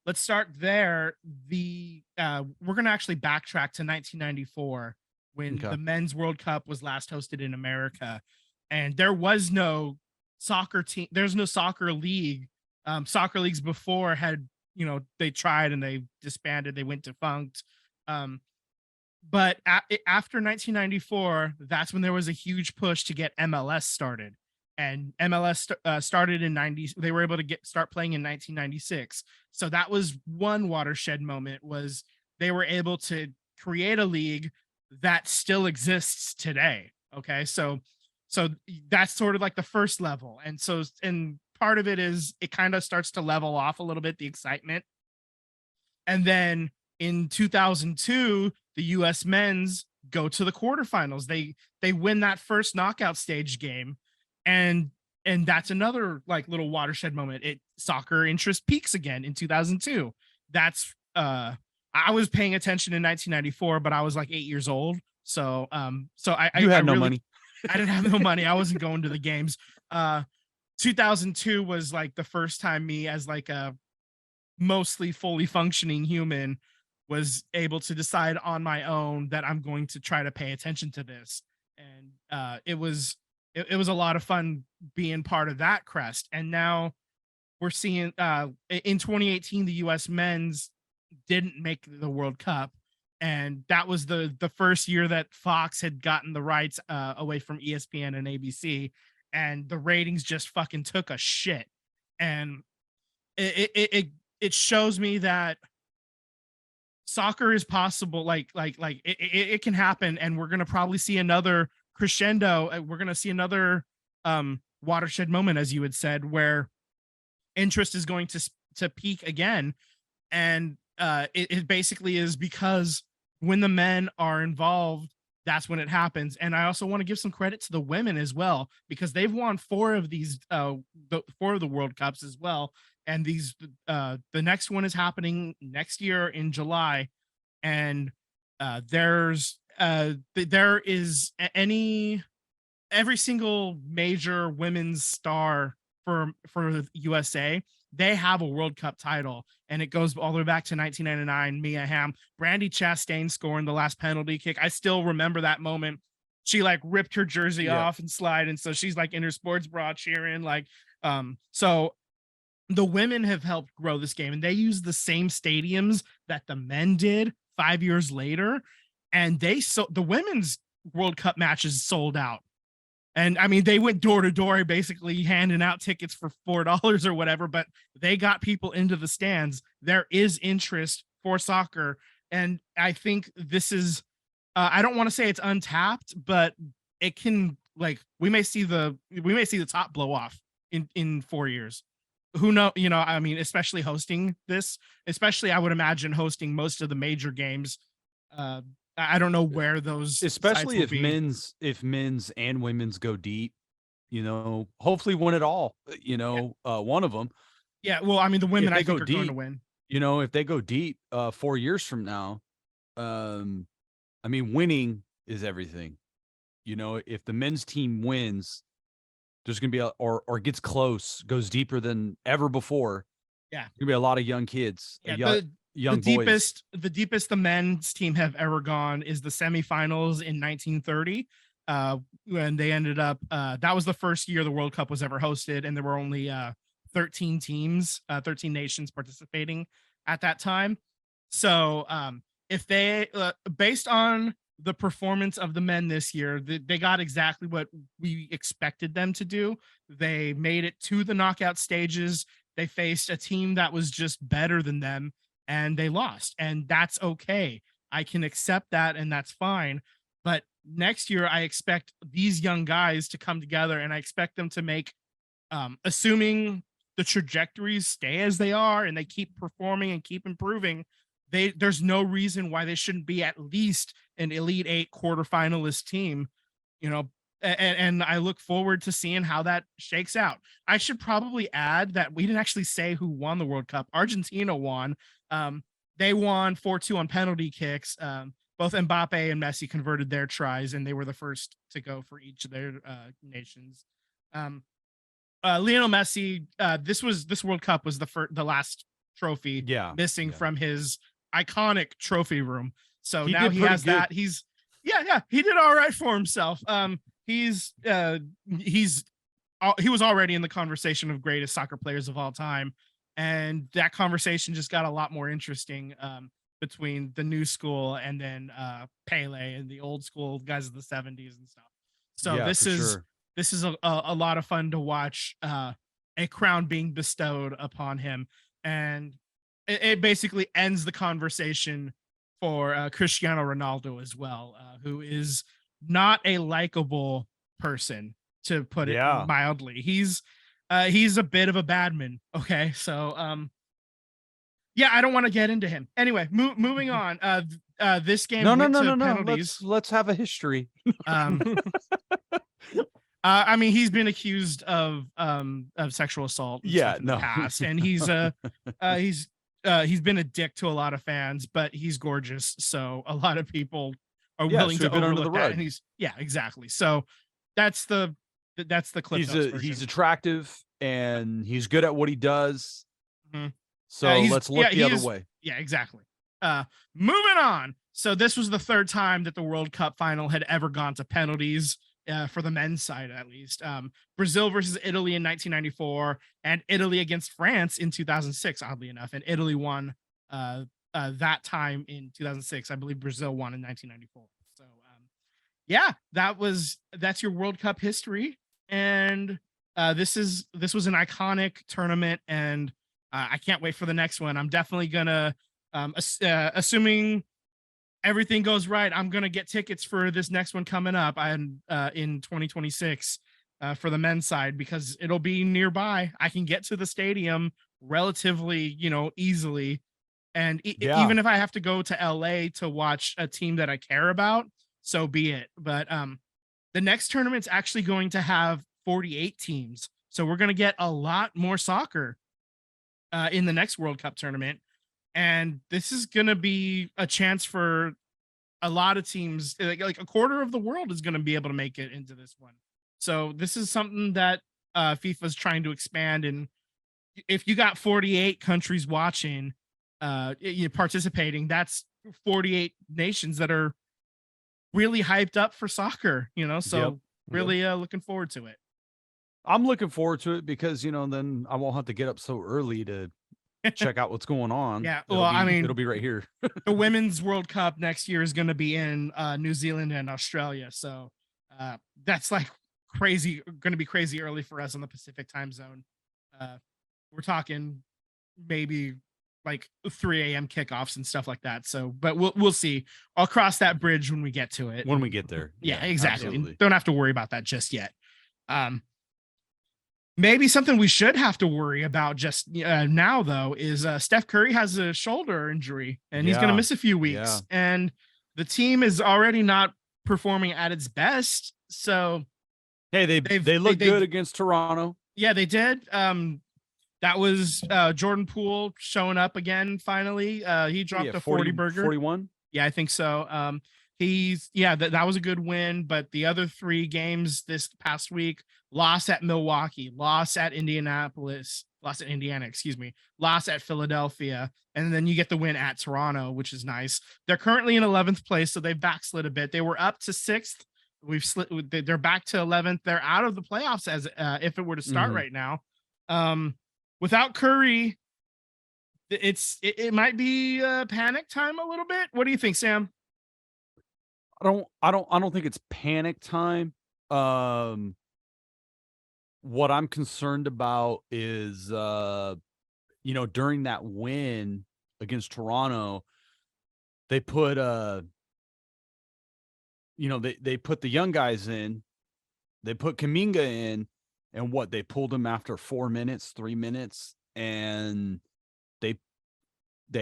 [SPEAKER 2] Let's start there. We're going to actually backtrack to 1994 when the Men's World Cup was last hosted in America, and there was no soccer team. There's no soccer league. Soccer leagues before had, they tried and they disbanded. They went defunct. But after 1994, that's when there was a huge push to get MLS started. And MLS started in 90. They were able to start playing in 1996. So that was one watershed moment, was they were able to create a league that still exists today. Okay. So that's sort of like the first level. And part of it is it kind of starts to level off a little bit, the excitement. And then in 2002, the US men's go to the quarterfinals. They win that first knockout stage game. And that's another like little watershed moment. Soccer interest peaks again in 2002. That's I was paying attention in 1994, but I was like 8 years old. So I had no money. I didn't have no money. I wasn't going to the games. 2002 was like the first time me, as like a mostly fully functioning human, was able to decide on my own that I'm going to try to pay attention to this. And it was a lot of fun being part of that crest. And now we're seeing in 2018, the US men's didn't make the World Cup. And that was the first year that Fox had gotten the rights away from ESPN and ABC. And the ratings just fucking took a shit. And it shows me that soccer is possible. Like it can happen. And we're going to probably see another crescendo. We're going to see another watershed moment, as you had said, where interest is going to peak again. And it basically is because when the men are involved, that's when it happens. And I also want to give some credit to the women as well, because they've won 4 of these, 4 of the World Cups as well. And the next one is happening next year in July. And there is every single major women's star for the USA, they have a World Cup title, and it goes all the way back to 1999. Mia Hamm, Brandi Chastain scoring the last penalty kick. I still remember that moment. She like ripped her jersey off and slide, and so she's like in her sports bra cheering. So the women have helped grow this game, and they use the same stadiums that the men did 5 years later, and the women's World Cup matches sold out. And I mean, they went door to door, basically handing out tickets for $4 or whatever, but they got people into the stands. There is interest for soccer. And I think this is, I don't want to say it's untapped, but it can like we may see the top blow off in 4 years. Who know, I mean, especially hosting this, especially I would imagine hosting most of the major games. I don't know where those
[SPEAKER 1] especially
[SPEAKER 2] sites will be.
[SPEAKER 1] if men's and women's go deep, hopefully win it all, one of them.
[SPEAKER 2] Yeah, well, I mean, the women
[SPEAKER 1] If they
[SPEAKER 2] I think
[SPEAKER 1] go
[SPEAKER 2] are going to
[SPEAKER 1] deep,
[SPEAKER 2] win.
[SPEAKER 1] if they go deep 4 years from now, I mean, winning is everything. If the men's team wins, there's going to be or gets close, goes deeper than ever before.
[SPEAKER 2] Yeah.
[SPEAKER 1] There's going to be a lot of young kids,
[SPEAKER 2] Yeah,
[SPEAKER 1] young
[SPEAKER 2] the
[SPEAKER 1] boys.
[SPEAKER 2] deepest the men's team have ever gone is the semifinals in 1930. When they ended up, that was the first year the World Cup was ever hosted, and there were only 13 teams, 13 nations participating at that time. So if they, based on the performance of the men this year, they got exactly what we expected them to do. They made it to the knockout stages. They faced a team that was just better than them, and they lost, and that's okay. I can accept that, and that's fine. But next year, I expect these young guys to come together, and I expect them to make, assuming the trajectories stay as they are and they keep performing and keep improving, there's no reason why they shouldn't be at least an Elite Eight quarterfinalist team, and I look forward to seeing how that shakes out. I should probably add that we didn't actually say who won the World Cup. Argentina won. They won 4-2 on penalty kicks. Both Mbappe and Messi converted their tries, and they were the first to go for each of their nations. Lionel Messi, this World Cup was the last trophy missing from his iconic trophy room. So now he has good. That. He did all right for himself. He was already in the conversation of greatest soccer players of all time, and that conversation just got a lot more interesting between the new school and then Pele and the old school guys of the 70s and stuff. So this is a lot of fun to watch a crown being bestowed upon him, and it basically ends the conversation for Cristiano Ronaldo as well, who is not a likable person, to put it mildly. He's a bit of a badman. Okay, so I don't want to get into him. Anyway, moving on. This game went to penalties.
[SPEAKER 1] Let's have a history.
[SPEAKER 2] I mean, he's been accused of sexual assault in the past, and he's been a dick to a lot of fans, but he's gorgeous, so a lot of people are willing to overlook that. And exactly. So that's the clip.
[SPEAKER 1] He's attractive and he's good at what he does.
[SPEAKER 2] Mm-hmm.
[SPEAKER 1] So let's look the other way.
[SPEAKER 2] Yeah, exactly. Moving on. So this was the third time that the World Cup final had ever gone to penalties. For the men's side, at least. Brazil versus Italy in 1994, and Italy against France in 2006, oddly enough. And Italy won that time in 2006. I believe Brazil won in 1994. So, that's your World Cup history. And this was an iconic tournament, and I can't wait for the next one. I'm definitely gonna, assuming everything goes right, I'm going to get tickets for this next one coming up in 2026 for the men's side, because it'll be nearby. I can get to the stadium relatively, easily. And even if I have to go to LA to watch a team that I care about, so be it. But the next tournament's actually going to have 48 teams. So we're going to get a lot more soccer in the next World Cup tournament. And this is going to be a chance for a lot of teams, like a quarter of the world is going to be able to make it into this one. So this is something that FIFA's trying to expand. And if you got 48 countries watching, participating, that's 48 nations that are really hyped up for soccer, so really looking forward to it.
[SPEAKER 1] I'm looking forward to it because, then I won't have to get up so early to check out what's going on.
[SPEAKER 2] Yeah,
[SPEAKER 1] it'll be right here.
[SPEAKER 2] The Women's World Cup next year is going to be in New Zealand and Australia, so that's like going to be crazy early for us on the Pacific time zone. We're talking maybe like 3 a.m. kickoffs and stuff like that. So, but we'll see. I'll cross that bridge when we get to it.
[SPEAKER 1] When we get there.
[SPEAKER 2] Yeah, exactly.
[SPEAKER 1] Absolutely.
[SPEAKER 2] Don't have to worry about that just yet. Maybe something we should have to worry about just now, though, is Steph Curry has a shoulder injury and he's going to miss a few weeks. And the team is already not performing at its best. So,
[SPEAKER 1] hey, they look good against Toronto.
[SPEAKER 2] Yeah, they did. That was Jordan Poole showing up again. Finally, he dropped a 40 burger.
[SPEAKER 1] 41.
[SPEAKER 2] Yeah, I think so. That was a good win. But the other 3 games this past week: loss at Milwaukee, loss at Indianapolis, loss at Indiana, loss at Philadelphia, and then you get the win at Toronto, which is nice. They're currently in 11th place, so they backslid a bit. They were up to 6th. They're back to 11th. They're out of the playoffs as if it were to start right now. Without Curry, it might be panic time a little bit. What do you think, Sam?
[SPEAKER 1] I don't think it's panic time. What I'm concerned about is during that win against Toronto, they put they put the young guys in, they put Kuminga in, and they pulled him after 4 minutes, 3 minutes, and they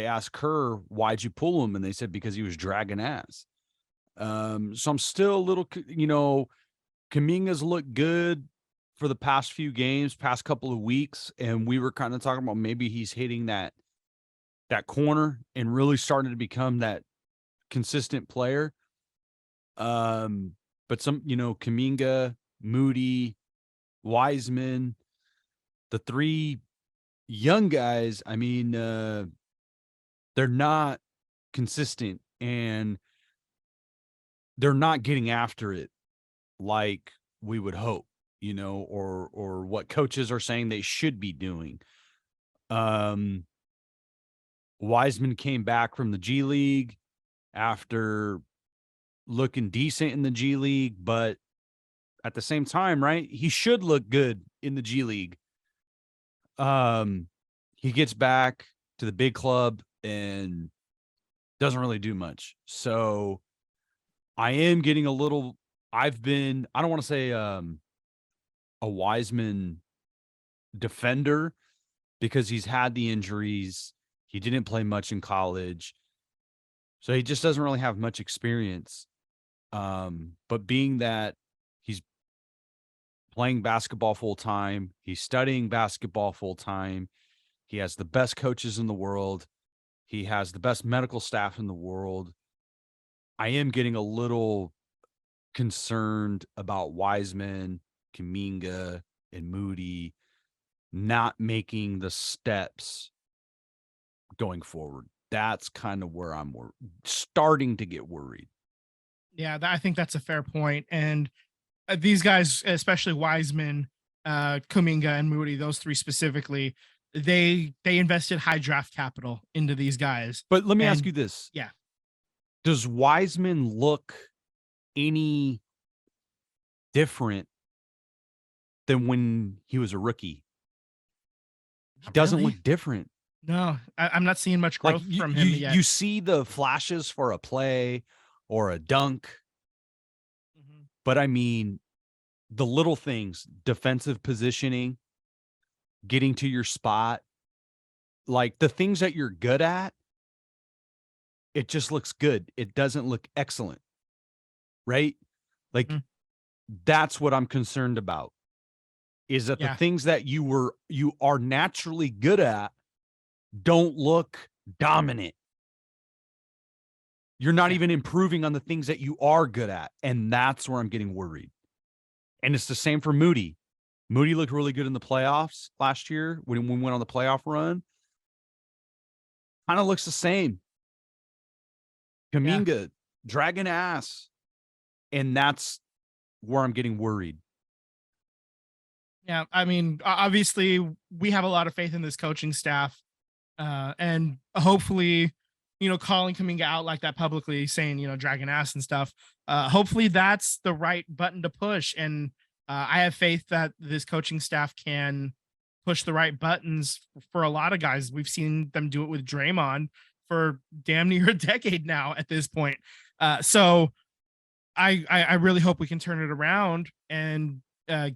[SPEAKER 1] asked Kerr, why'd you pull him? And they said, because he was dragging ass. So I'm still a little, Kuminga's looked good for the past few games, past couple of weeks. And we were kind of talking about maybe he's hitting that corner and really starting to become that consistent player. But some, Kuminga, Moody, Wiseman, the 3 young guys, I mean, they're not consistent and they're not getting after it like we would hope, or what coaches are saying they should be doing. Wiseman came back from the G League after looking decent in the G League, but at the same time, right, he should look good in the G League. He gets back to the big club and doesn't really do much. So I am getting a little, I don't want to say a Wiseman defender because he's had the injuries. He didn't play much in college. So he just doesn't really have much experience. But being that he's playing basketball full time, he's studying basketball full time, he has the best coaches in the world, he has the best medical staff in the world. I am getting a little concerned about Wiseman, Kuminga, and Moody not making the steps going forward. That's kind of where I'm starting to get worried.
[SPEAKER 2] Yeah, I think that's a fair point. And these guys, especially Wiseman, Kuminga, and Moody, those 3 specifically, they invested high draft capital into these guys.
[SPEAKER 1] But let me ask you this.
[SPEAKER 2] Yeah.
[SPEAKER 1] Does Wiseman look any different than when he was a rookie? He doesn't look different.
[SPEAKER 2] No, I'm not seeing much growth from him yet.
[SPEAKER 1] You see the flashes for a play or a dunk. Mm-hmm. But I mean, the little things, defensive positioning, getting to your spot, like the things that you're good at, it just looks good. It doesn't look excellent. Right? Like that's what I'm concerned about. Is that the things that you are naturally good at don't look dominant. You're not even improving on the things that you are good at. And that's where I'm getting worried. And it's the same for Moody. Moody looked really good in the playoffs last year when we went on the playoff run. Kind of looks the same. Kuminga, dragging ass. And that's where I'm getting worried.
[SPEAKER 2] Yeah, I mean, obviously, we have a lot of faith in this coaching staff. And hopefully, calling Kuminga out like that publicly, saying, dragging ass and stuff. Hopefully that's the right button to push. And I have faith that this coaching staff can push the right buttons for a lot of guys. We've seen them do it with Draymond for damn near a decade now at this point. So I really hope we can turn it around and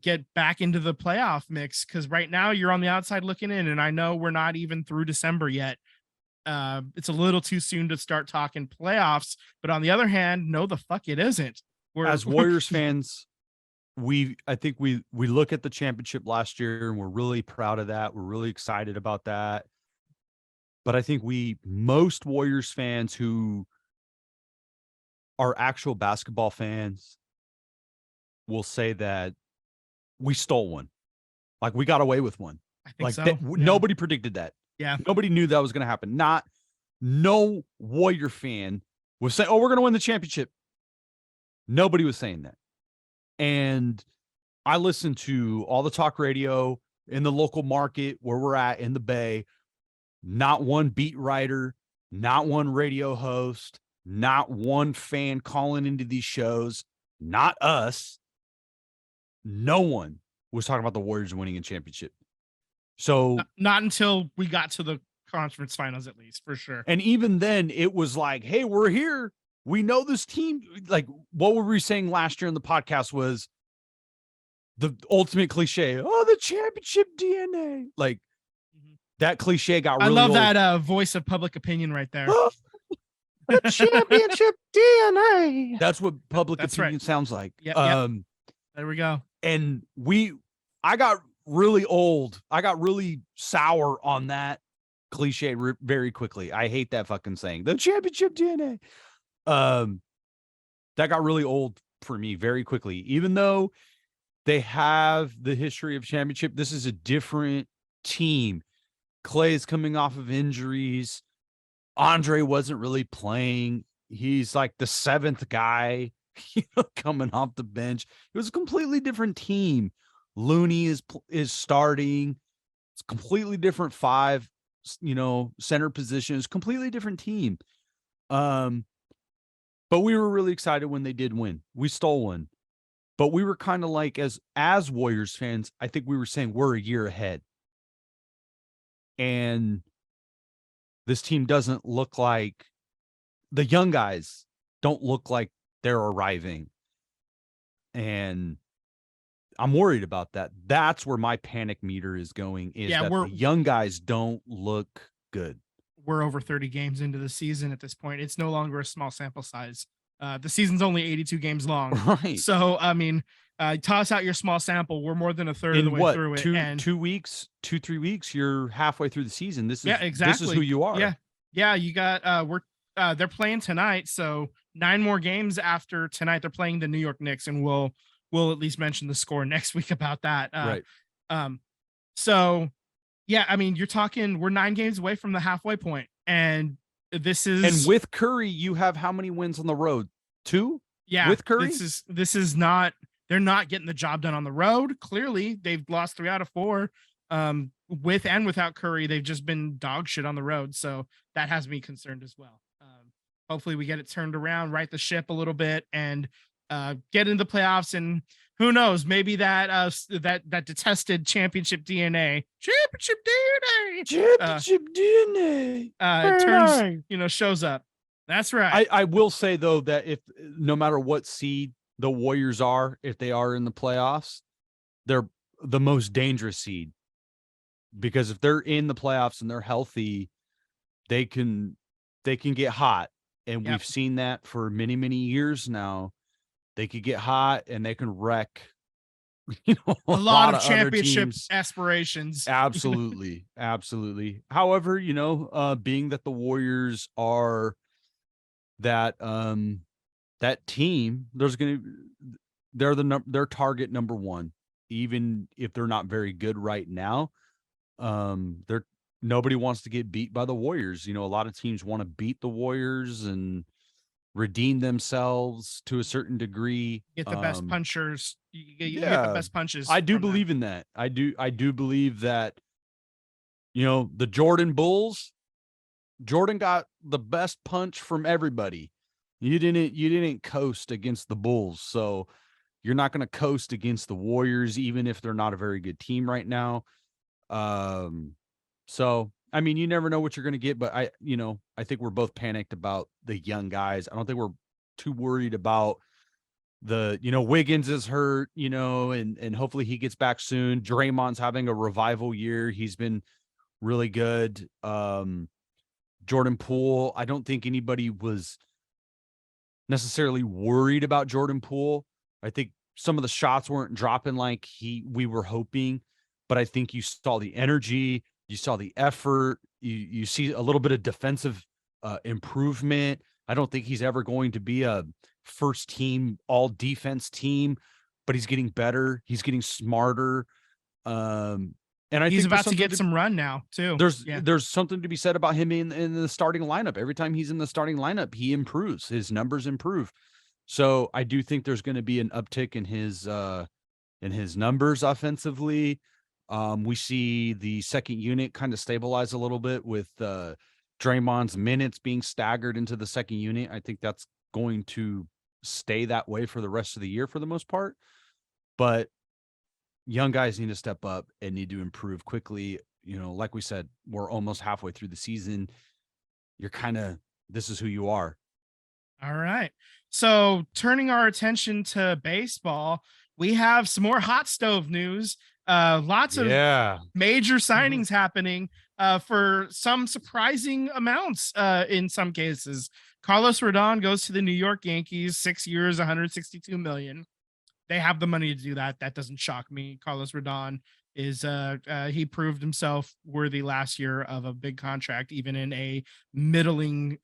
[SPEAKER 2] get back into the playoff mix, because right now you're on the outside looking in, and I know we're not even through December yet. It's a little too soon to start talking playoffs, but on the other hand, no, the fuck it isn't.
[SPEAKER 1] As Warriors fans, I think we look at the championship last year and we're really proud of that. We're really excited about that. But I think most Warriors fans who are actual basketball fans will say that we stole one. Like, we got away with one.
[SPEAKER 2] I think
[SPEAKER 1] like
[SPEAKER 2] so.
[SPEAKER 1] Nobody predicted that.
[SPEAKER 2] Yeah.
[SPEAKER 1] Nobody knew that was going to happen. No Warrior fan was saying, oh, we're going to win the championship. Nobody was saying that. And I listened to all the talk radio in the local market where we're at in the Bay. Not one beat writer, not one radio host, not one fan calling into these shows, not us. No one was talking about the Warriors winning a championship. So
[SPEAKER 2] not until we got to the conference finals, at least, for sure.
[SPEAKER 1] And even then it was like, hey, we're here. We know this team. Like, what were we saying last year in the podcast was the ultimate cliche. Oh, the championship DNA. Like, that cliche got really
[SPEAKER 2] I love
[SPEAKER 1] old.
[SPEAKER 2] that voice of public opinion right there.
[SPEAKER 3] The championship DNA.
[SPEAKER 1] That's what public opinion sounds like.
[SPEAKER 2] Yep. There we go.
[SPEAKER 1] And I got really old. I got really sour on that cliche very quickly. I hate that fucking saying. The championship DNA. That got really old for me very quickly. Even though they have the history of championship, this is a different team. Clay is coming off of injuries. Andre wasn't really playing. He's like the seventh guy, coming off the bench. It was a completely different team. Looney is starting. It's a completely different five, center positions, completely different team. But we were really excited when they did win. We stole one. But we were kind of like, as Warriors fans, I think we were saying we're a year ahead. And this team doesn't look like, the young guys don't look like they're arriving. And I'm worried about that. That's where my panic meter is going, is that the young guys don't look good.
[SPEAKER 2] We're over 30 games into the season at this point. It's no longer a small sample size. The season's only 82 games long.
[SPEAKER 1] Right.
[SPEAKER 2] So, I mean, toss out your small sample. We're more than a third of the way through it. And
[SPEAKER 1] 3 weeks, you're halfway through the season. This is
[SPEAKER 2] exactly.
[SPEAKER 1] This is who you are.
[SPEAKER 2] Yeah. You got, they're playing tonight. So 9 more games after tonight, they're playing the New York Knicks, and we'll at least mention the score next week about that.
[SPEAKER 1] Right.
[SPEAKER 2] So yeah, I mean, you're talking, we're 9 games away from the halfway point, and this is,
[SPEAKER 1] and with Curry, you have how many wins on the road? 2?
[SPEAKER 2] Yeah.
[SPEAKER 1] With Curry?
[SPEAKER 2] This is not, they're not getting the job done on the road. Clearly they've lost 3 out of 4. With and without Curry, they've just been dog shit on the road. So that has me concerned as well. Hopefully we get it turned around, right the ship a little bit, and get into the playoffs, and who knows, maybe that detested championship DNA turns, shows up. That's right.
[SPEAKER 1] I will say though that if no matter what seed the Warriors are, if they are in the playoffs, they're the most dangerous seed, because if they're in the playoffs and they're healthy, they can get hot. And we've seen that for many, many years now. They could get hot and they can wreck,
[SPEAKER 2] a lot of championship aspirations.
[SPEAKER 1] Absolutely. Absolutely. However, being that the Warriors are that team, they're target number 1, even if they're not very good right now. Nobody wants to get beat by the Warriors. A lot of teams want to beat the Warriors and redeem themselves to a certain degree.
[SPEAKER 2] Get the best punchers. You get the best punches.
[SPEAKER 1] I do believe in that. I do believe that, the Jordan Bulls, Jordan got the best punch from everybody. You didn't coast against the Bulls. So you're not going to coast against the Warriors, even if they're not a very good team right now. So I mean, you never know what you're going to get, but I think we're both panicked about the young guys. I don't think we're too worried about Wiggins is hurt, and hopefully he gets back soon. Draymond's having a revival year. He's been really good. Jordan Poole, I don't think anybody was necessarily worried about Jordan Poole. I think some of the shots weren't dropping like we were hoping, but I think you saw the energy, you saw the effort, you see a little bit of defensive improvement. I don't think he's ever going to be a first team all defense team, but he's getting better. He's getting smarter. And I
[SPEAKER 2] he's
[SPEAKER 1] think
[SPEAKER 2] about to get some run now too.
[SPEAKER 1] There's something to be said about him in the starting lineup. Every time he's in the starting lineup, he improves. His numbers improve. So I do think there's going to be an uptick in his numbers offensively. We see the second unit kind of stabilize a little bit with Draymond's minutes being staggered into the second unit. I think that's going to stay that way for the rest of the year for the most part. But young guys need to step up and need to improve quickly. Like we said, we're almost halfway through the season. This is who you are.
[SPEAKER 2] All right. So turning our attention to baseball, we have some more hot stove news. Lots of major signings happening for some surprising amounts in some cases. Carlos Rodon goes to the New York Yankees, 6 years, $162 million. They have the money to do that. That doesn't shock me. Carlos Rodon is he proved himself worthy last year of a big contract, even in a middling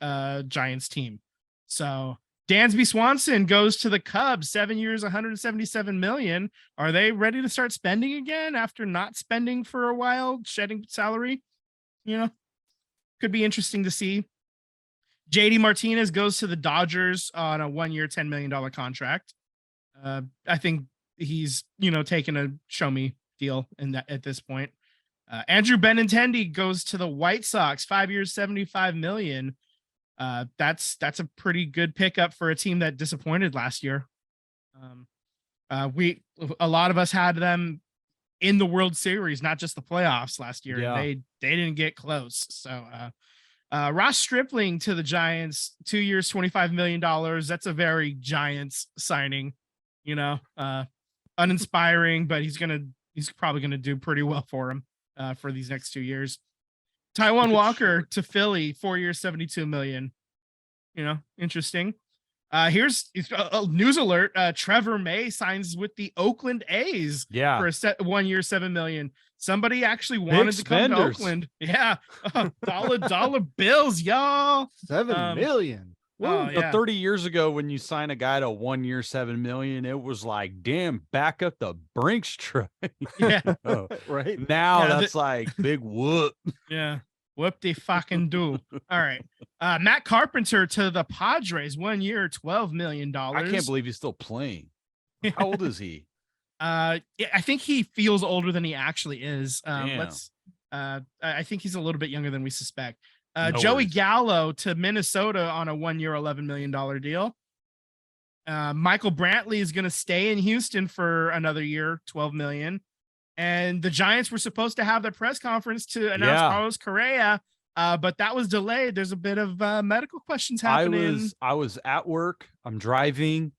[SPEAKER 2] Giants team. So Dansby Swanson goes to the Cubs, 7 years, $177 million. Are they ready to start spending again after not spending for a while, shedding salary? Could be interesting to see. JD Martinez goes to the Dodgers on a 1 year, $10 million contract. I think he's, taking a show me deal at this point. Andrew Benintendi goes to the White Sox, 5 years, $75 million. That's a pretty good pickup for a team that disappointed last year. A lot of us had them in the World Series, not just the playoffs last year.
[SPEAKER 1] Yeah.
[SPEAKER 2] They didn't get close. So Ross Stripling to the Giants, 2 years, $25 million. That's a very Giants signing, uninspiring, but he's probably gonna do pretty well for him for these next 2 years. Taijuan Walker to Philly, 4 years, $72 million. Interesting. Here's a news alert. Trevor May signs with the Oakland A's for a 1 year, $7 million. Somebody actually wanted to come to Oakland. Yeah. Dollar bills, y'all.
[SPEAKER 3] $7 million.
[SPEAKER 1] Well, 30 years ago, when you sign a guy to 1 year, $7 million, it was like, damn, back up the Brinks truck.
[SPEAKER 2] Yeah.
[SPEAKER 3] Right.
[SPEAKER 1] Now that's like big whoop.
[SPEAKER 2] Yeah. Whoop de fucking do. All right. Matt Carpenter to the Padres, 1 year, $12 million.
[SPEAKER 1] I can't believe he's still playing. How old is he?
[SPEAKER 2] I think he feels older than he actually is.
[SPEAKER 1] Damn.
[SPEAKER 2] I think he's a little bit younger than we suspect.
[SPEAKER 1] No
[SPEAKER 2] Joey
[SPEAKER 1] worries.
[SPEAKER 2] Gallo to Minnesota on a 1 year, $11 million deal. Michael Brantley is going to stay in Houston for another year, $12 million. And the Giants were supposed to have their press conference to announce Carlos Correa, but that was delayed. There's a bit of medical questions happening.
[SPEAKER 1] I was at work. I'm driving,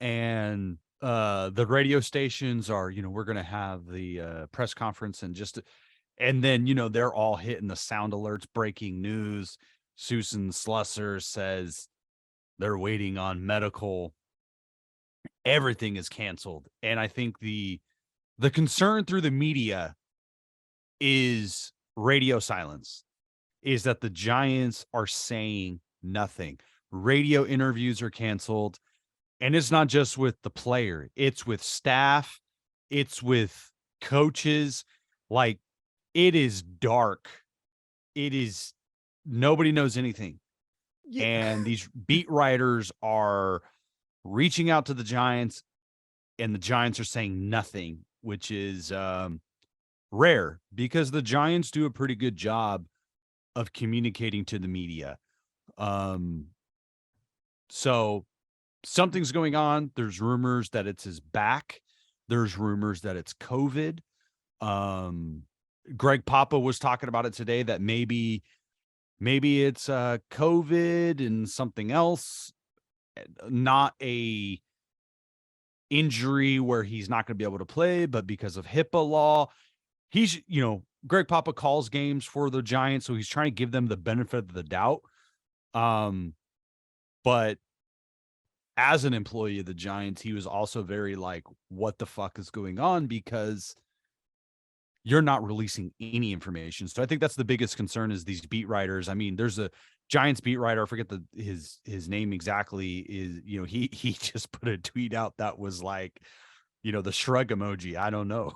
[SPEAKER 1] and the radio stations are, we're going to have the press conference and then, they're all hitting the sound alerts, breaking news. Susan Slusser says they're waiting on medical. Everything is canceled. And I think the concern through the media is radio silence, is that the Giants are saying nothing. Radio interviews are canceled. And it's not just with the player. It's with staff. It's with coaches. Like, it is dark. Nobody knows anything. Yeah. And these beat writers are reaching out to the Giants, and the Giants are saying nothing, which is rare, because the Giants do a pretty good job of communicating to the media. So something's going on. There's rumors that it's his back. There's rumors that it's COVID. Greg Papa was talking about it today that maybe it's COVID and something else, not a injury where he's not going to be able to play, but because of HIPAA law. He's, Greg Papa calls games for the Giants, so he's trying to give them the benefit of the doubt. But as an employee of the Giants, he was also very like, what the fuck is going on? Because you're not releasing any information. So I think that's the biggest concern is these beat writers. I mean, there's a Giants beat writer, I forget his name exactly, is, he just put a tweet out that was like, the shrug emoji. I don't know.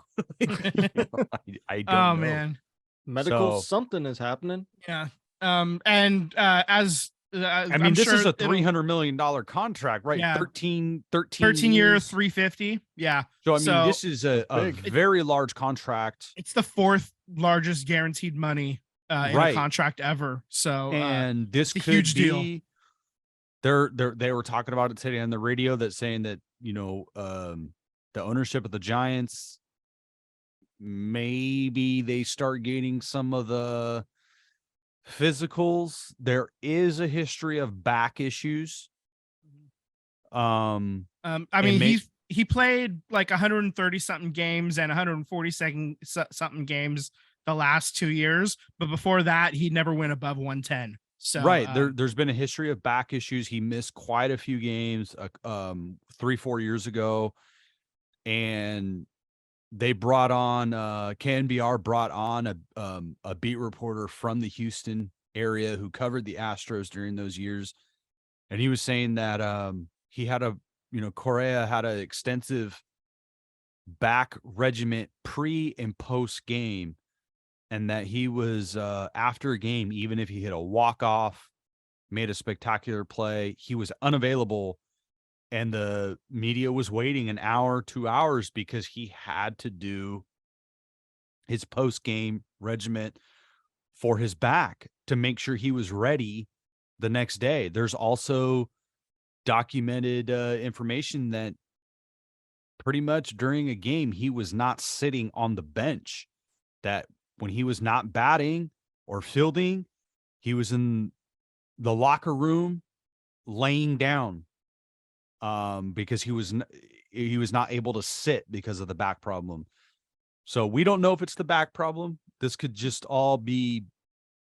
[SPEAKER 1] I don't know.
[SPEAKER 2] Man.
[SPEAKER 3] Medical something is happening.
[SPEAKER 2] Yeah. And as
[SPEAKER 1] I mean, this is a $300 million contract, right?
[SPEAKER 2] Yeah.
[SPEAKER 1] 13
[SPEAKER 2] years, 350. Yeah.
[SPEAKER 1] So, I mean, this is a very large contract.
[SPEAKER 2] It's the fourth largest guaranteed money in a contract ever. So,
[SPEAKER 1] and this could
[SPEAKER 2] huge
[SPEAKER 1] be,
[SPEAKER 2] deal.
[SPEAKER 1] They were talking about it today on the radio that saying that, the ownership of the Giants, maybe they start gaining some of the physicals. There is a history of back issues.
[SPEAKER 2] I mean, he played like 130 something games and 140 something games the last 2 years, but before that he never went above 110. So
[SPEAKER 1] there's been a history of back issues. He missed quite a few games 3-4 years ago, and they brought on KNBR brought on a beat reporter from the Houston area who covered the Astros during those years. And he was saying that he had Correa had an extensive back regiment pre and post game, and that he was after a game, even if he hit a walk-off, made a spectacular play, he was unavailable. And the media was waiting an hour, 2 hours, because he had to do his post-game regiment for his back to make sure he was ready the next day. There's also documented information that pretty much during a game, he was not sitting on the bench, that when he was not batting or fielding, he was in the locker room laying down. Because he was not able to sit because of the back problem. So we don't know if it's the back problem. This could just all be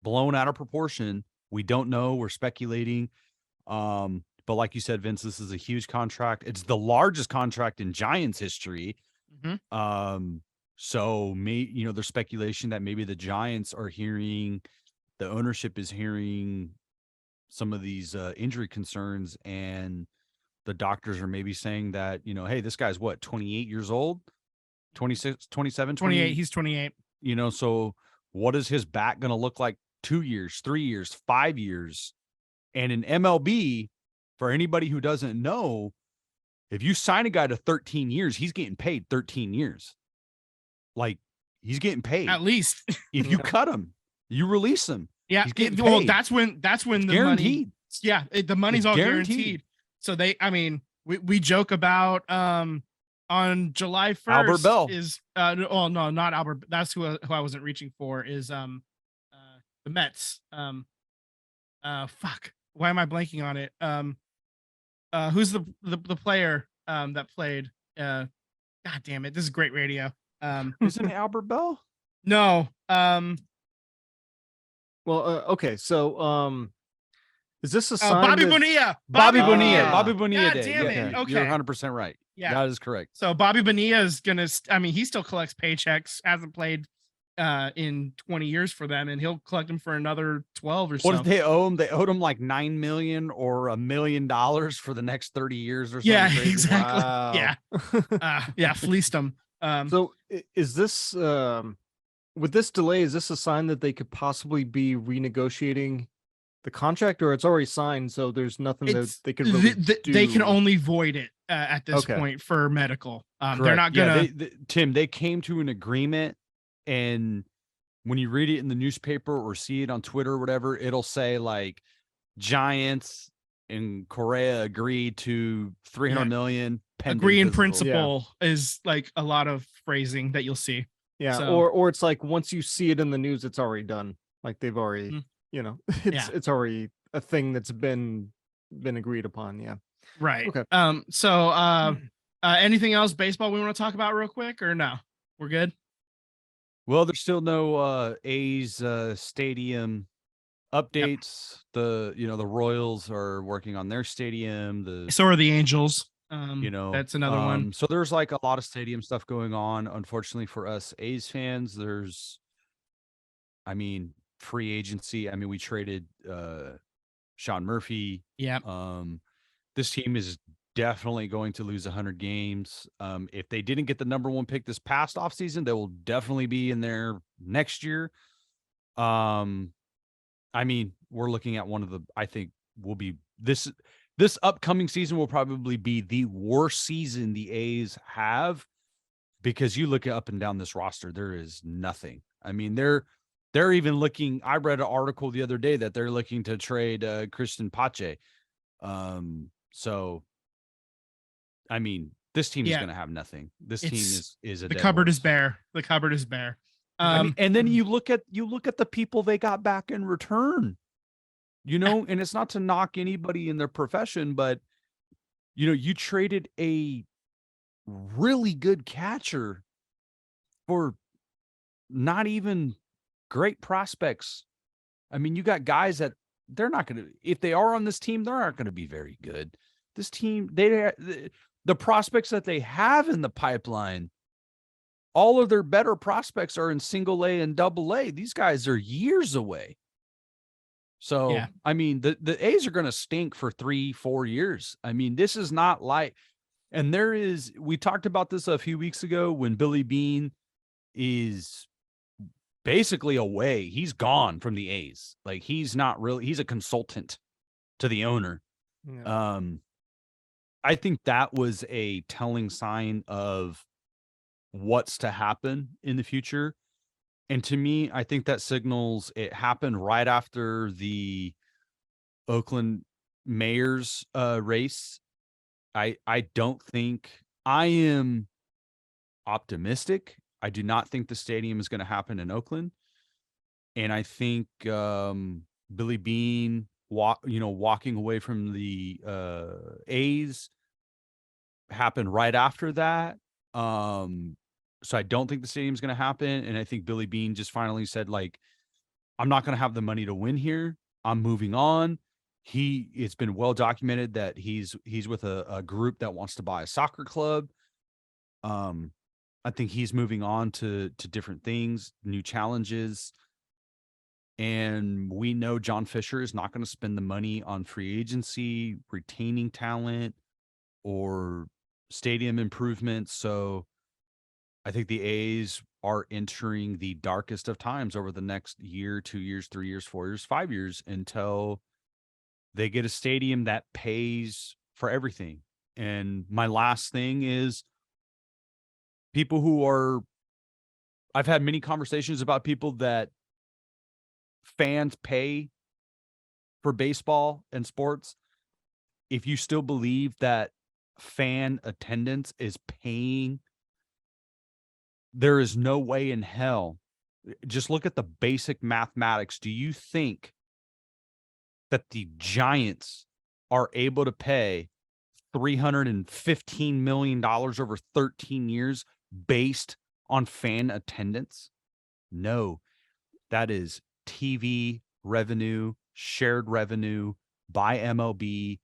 [SPEAKER 1] blown out of proportion. We don't know. We're speculating. But like you said, Vince, this is a huge contract. It's the largest contract in Giants history.
[SPEAKER 2] Mm-hmm.
[SPEAKER 1] So there's speculation that maybe the Giants are hearing, the ownership is hearing some of these injury concerns, and the doctors are maybe saying that, hey, this guy's what, 28 years old, 26, 27,
[SPEAKER 2] 28. He's 28.
[SPEAKER 1] So what is his back going to look like 2 years, 3 years, 5 years? And in MLB, for anybody who doesn't know, if you sign a guy to 13 years, he's getting paid 13 years. Like, he's getting paid.
[SPEAKER 2] At least.
[SPEAKER 1] If you cut him, you release him.
[SPEAKER 2] Yeah.
[SPEAKER 1] He's getting
[SPEAKER 2] well,
[SPEAKER 1] paid.
[SPEAKER 2] that's when
[SPEAKER 1] It's
[SPEAKER 2] the
[SPEAKER 1] guaranteed.
[SPEAKER 2] money. Yeah. The money's all guaranteed. So we joke about on July 1st
[SPEAKER 1] Albert Bell
[SPEAKER 2] is no, not Albert. That's who I wasn't reaching for, is the Mets. Fuck. Why am I blanking on it? Who's the player that played? God damn it. This is great radio.
[SPEAKER 1] Isn't it Albert Bell?
[SPEAKER 2] No.
[SPEAKER 3] Okay, so is this a sign
[SPEAKER 2] Bobby
[SPEAKER 3] that...
[SPEAKER 2] Bonilla?
[SPEAKER 1] Bobby Bonilla. Bobby Bonilla.
[SPEAKER 2] God damn it. Okay.
[SPEAKER 1] You're 100% right.
[SPEAKER 2] Yeah,
[SPEAKER 1] that is correct.
[SPEAKER 2] So Bobby Bonilla is gonna. He still collects paychecks. Hasn't played in 20 years for them, and he'll collect them for another 12 or so.
[SPEAKER 1] What did they owe him? They owed him like $9 million or $1 million for the next 30 years or something.
[SPEAKER 2] Yeah,
[SPEAKER 1] crazy.
[SPEAKER 2] exactly.
[SPEAKER 1] Wow.
[SPEAKER 2] Yeah, fleeced him.
[SPEAKER 3] So is this with this delay? Is this a sign that they could possibly be renegotiating the contract, or it's already signed, so there's nothing that they could really do?
[SPEAKER 2] They can only void it at this point for medical. They're not gonna.
[SPEAKER 1] Tim, they came to an agreement, and when you read it in the newspaper or see it on Twitter or whatever, it'll say like Giants and Correa agreed to $300 million.
[SPEAKER 2] Agree in principle is like a lot of phrasing that you'll see.
[SPEAKER 3] Yeah,
[SPEAKER 2] So,
[SPEAKER 3] or it's like once you see it in the news, it's already done. Like they've already,
[SPEAKER 2] Mhm.
[SPEAKER 3] it's already a thing that's been agreed upon. Yeah.
[SPEAKER 2] right.
[SPEAKER 3] Okay.
[SPEAKER 2] Anything else baseball we want to talk about real quick, or no? We're good.
[SPEAKER 1] Well, there's still no A's stadium
[SPEAKER 2] Yep.
[SPEAKER 1] updates. The Royals are working on their stadium.
[SPEAKER 2] So are the Angels. That's another one.
[SPEAKER 1] So there's like a lot of stadium stuff going on. Unfortunately for us A's fans, free agency. We traded Sean Murphy.
[SPEAKER 2] Yeah.
[SPEAKER 1] This team is definitely going to lose 100 games. If they didn't get the number 1 pick this past offseason, they will definitely be in there next year. We're looking at I think will be this upcoming season will probably be the worst season the A's have, because you look up and down this roster, there is nothing. They're even looking. I read an article the other day that they're looking to trade Christian Pache. This team is going to have nothing. This team is a
[SPEAKER 2] the
[SPEAKER 1] dead
[SPEAKER 2] cupboard
[SPEAKER 1] horse.
[SPEAKER 2] is bare. The cupboard is bare.
[SPEAKER 1] And then you look at the people they got back in return, and it's not to knock anybody in their profession, but you traded a really good catcher for not even great prospects. You got guys that they're not going to, if they are on this team, they're not going to be very good. This team, the prospects that they have in the pipeline, all of their better prospects are in single A and double A. These guys are years away. So,
[SPEAKER 2] Yeah.
[SPEAKER 1] The A's are going to stink for 3-4 years. This is not like, and we talked about this a few weeks ago when Billy Beane is basically away. He's gone from the A's. Like, he's a consultant to the owner.
[SPEAKER 3] Yeah.
[SPEAKER 1] I think that was a telling sign of what's to happen in the future. And to me, I think that signals it happened right after the Oakland mayor's race. I don't think, I am optimistic. I do not think the stadium is going to happen in Oakland. And I think Billy Beane walking away from the A's happened right after that. So I don't think the stadium's going to happen. And I think Billy Beane just finally said, like, I'm not going to have the money to win here. I'm moving on. It's been well documented that he's with a group that wants to buy a soccer club. I think he's moving on to different things, new challenges. And we know John Fisher is not going to spend the money on free agency, retaining talent, or stadium improvements. So I think the A's are entering the darkest of times over the next year, 2 years, 3 years, 4 years, 5 years, until they get a stadium that pays for everything. And my last thing is I've had many conversations about people that fans pay for baseball and sports. If you still believe that fan attendance is paying, there is no way in hell. Just look at the basic mathematics. Do you think that the Giants are able to pay $315 million over 13 years based on fan attendance? No, that is TV revenue, shared revenue by MLB.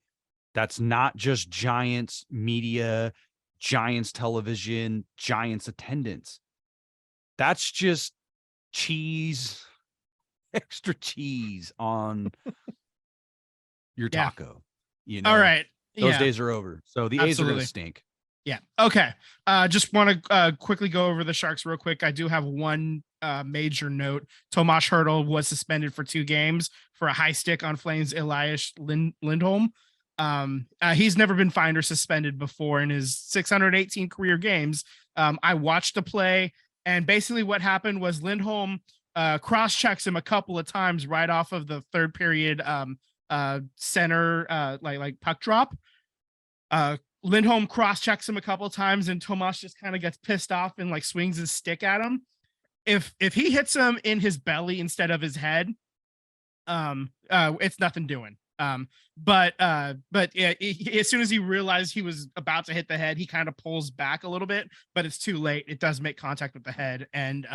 [SPEAKER 1] That's not just Giants media, Giants television, Giants attendance. That's just cheese, extra cheese on your taco.
[SPEAKER 2] All right.
[SPEAKER 1] Those days are over. So the A's are going to stink.
[SPEAKER 2] Yeah. Okay. Just want to quickly go over the Sharks real quick. I do have one major note. Tomas Hertl was suspended for 2 games for a high stick on Flames Elias Lindholm. He's never been fined or suspended before in his 618 career games. I watched the play, and basically what happened was Lindholm cross-checks him a couple of times right off of the third period center like puck drop. Lindholm cross-checks him a couple of times, and Tomas just kind of gets pissed off and like swings his stick at him. if he hits him in his belly instead of his head, it's nothing doing. But yeah, as soon as he realized he was about to hit the head, he kind of pulls back a little bit, but it's too late. It does make contact with the head. And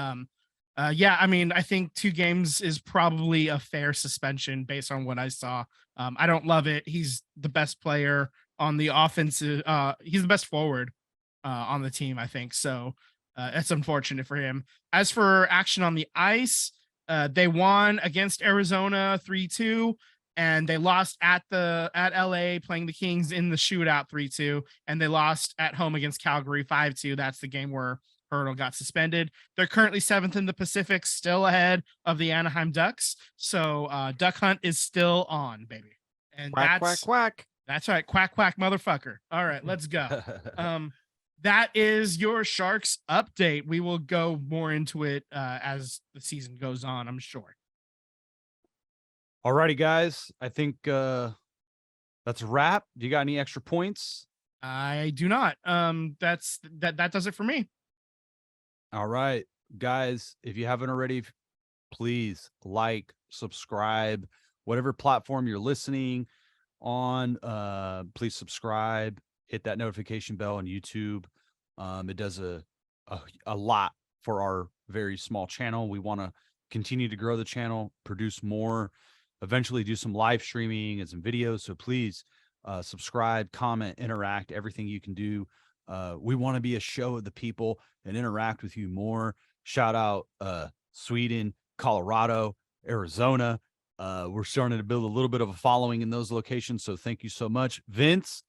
[SPEAKER 2] yeah, I mean, I think 2 games is probably a fair suspension based on what I saw. I don't love it. He's the best player on the offense. He's the best forward on the team, I think. So it's unfortunate for him. As for action on the ice, they won against Arizona 3-2, and they lost at LA playing the Kings in the shootout 3-2, and they lost at home against Calgary 5-2. That's the game where Hertl got suspended. They're currently 7th in the Pacific, still ahead of the Anaheim Ducks. So Duck Hunt is still on, baby. And
[SPEAKER 3] Quack, quack, quack.
[SPEAKER 2] That's right. Quack, quack, motherfucker. All right, let's go. That is your Sharks update. We will go more into it as the season goes on, I'm sure.
[SPEAKER 1] Alrighty, guys. I think that's a wrap. Do you got any extra points?
[SPEAKER 2] I do not. That does it for me.
[SPEAKER 1] All right, guys. If you haven't already, please like, subscribe, whatever platform you're listening on. Please subscribe. Hit that notification bell on YouTube. It does a lot for our very small channel. We want to continue to grow the channel, produce more, eventually do some live streaming and some videos. So please subscribe, comment, interact, everything you can do. We want to be a show of the people and interact with you more. Shout out Sweden, Colorado, Arizona. We're starting to build a little bit of a following in those locations. So thank you so much. Vince,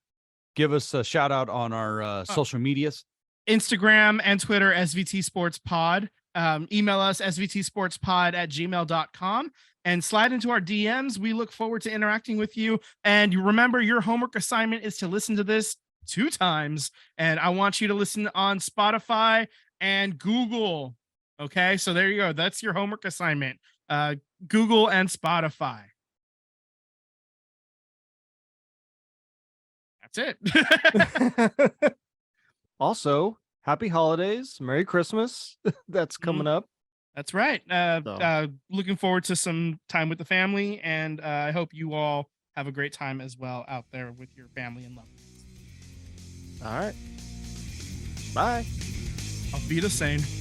[SPEAKER 1] give us a shout out on our social medias.
[SPEAKER 2] Instagram and Twitter, SVT Sports Pod. Email us, svtsportspod@gmail.com, and slide into our DMs. We look forward to interacting with you. And you remember, your homework assignment is to listen to this 2 times. And I want you to listen on Spotify and Google. Okay, so there you go. That's your homework assignment. Google and Spotify. That's it.
[SPEAKER 3] Also, happy holidays, Merry Christmas. That's coming up.
[SPEAKER 2] That's right. Looking forward to some time with the family, and I hope you all have a great time as well out there with your family and loved ones.
[SPEAKER 3] All right. Bye.
[SPEAKER 2] Auf Wiedersehen.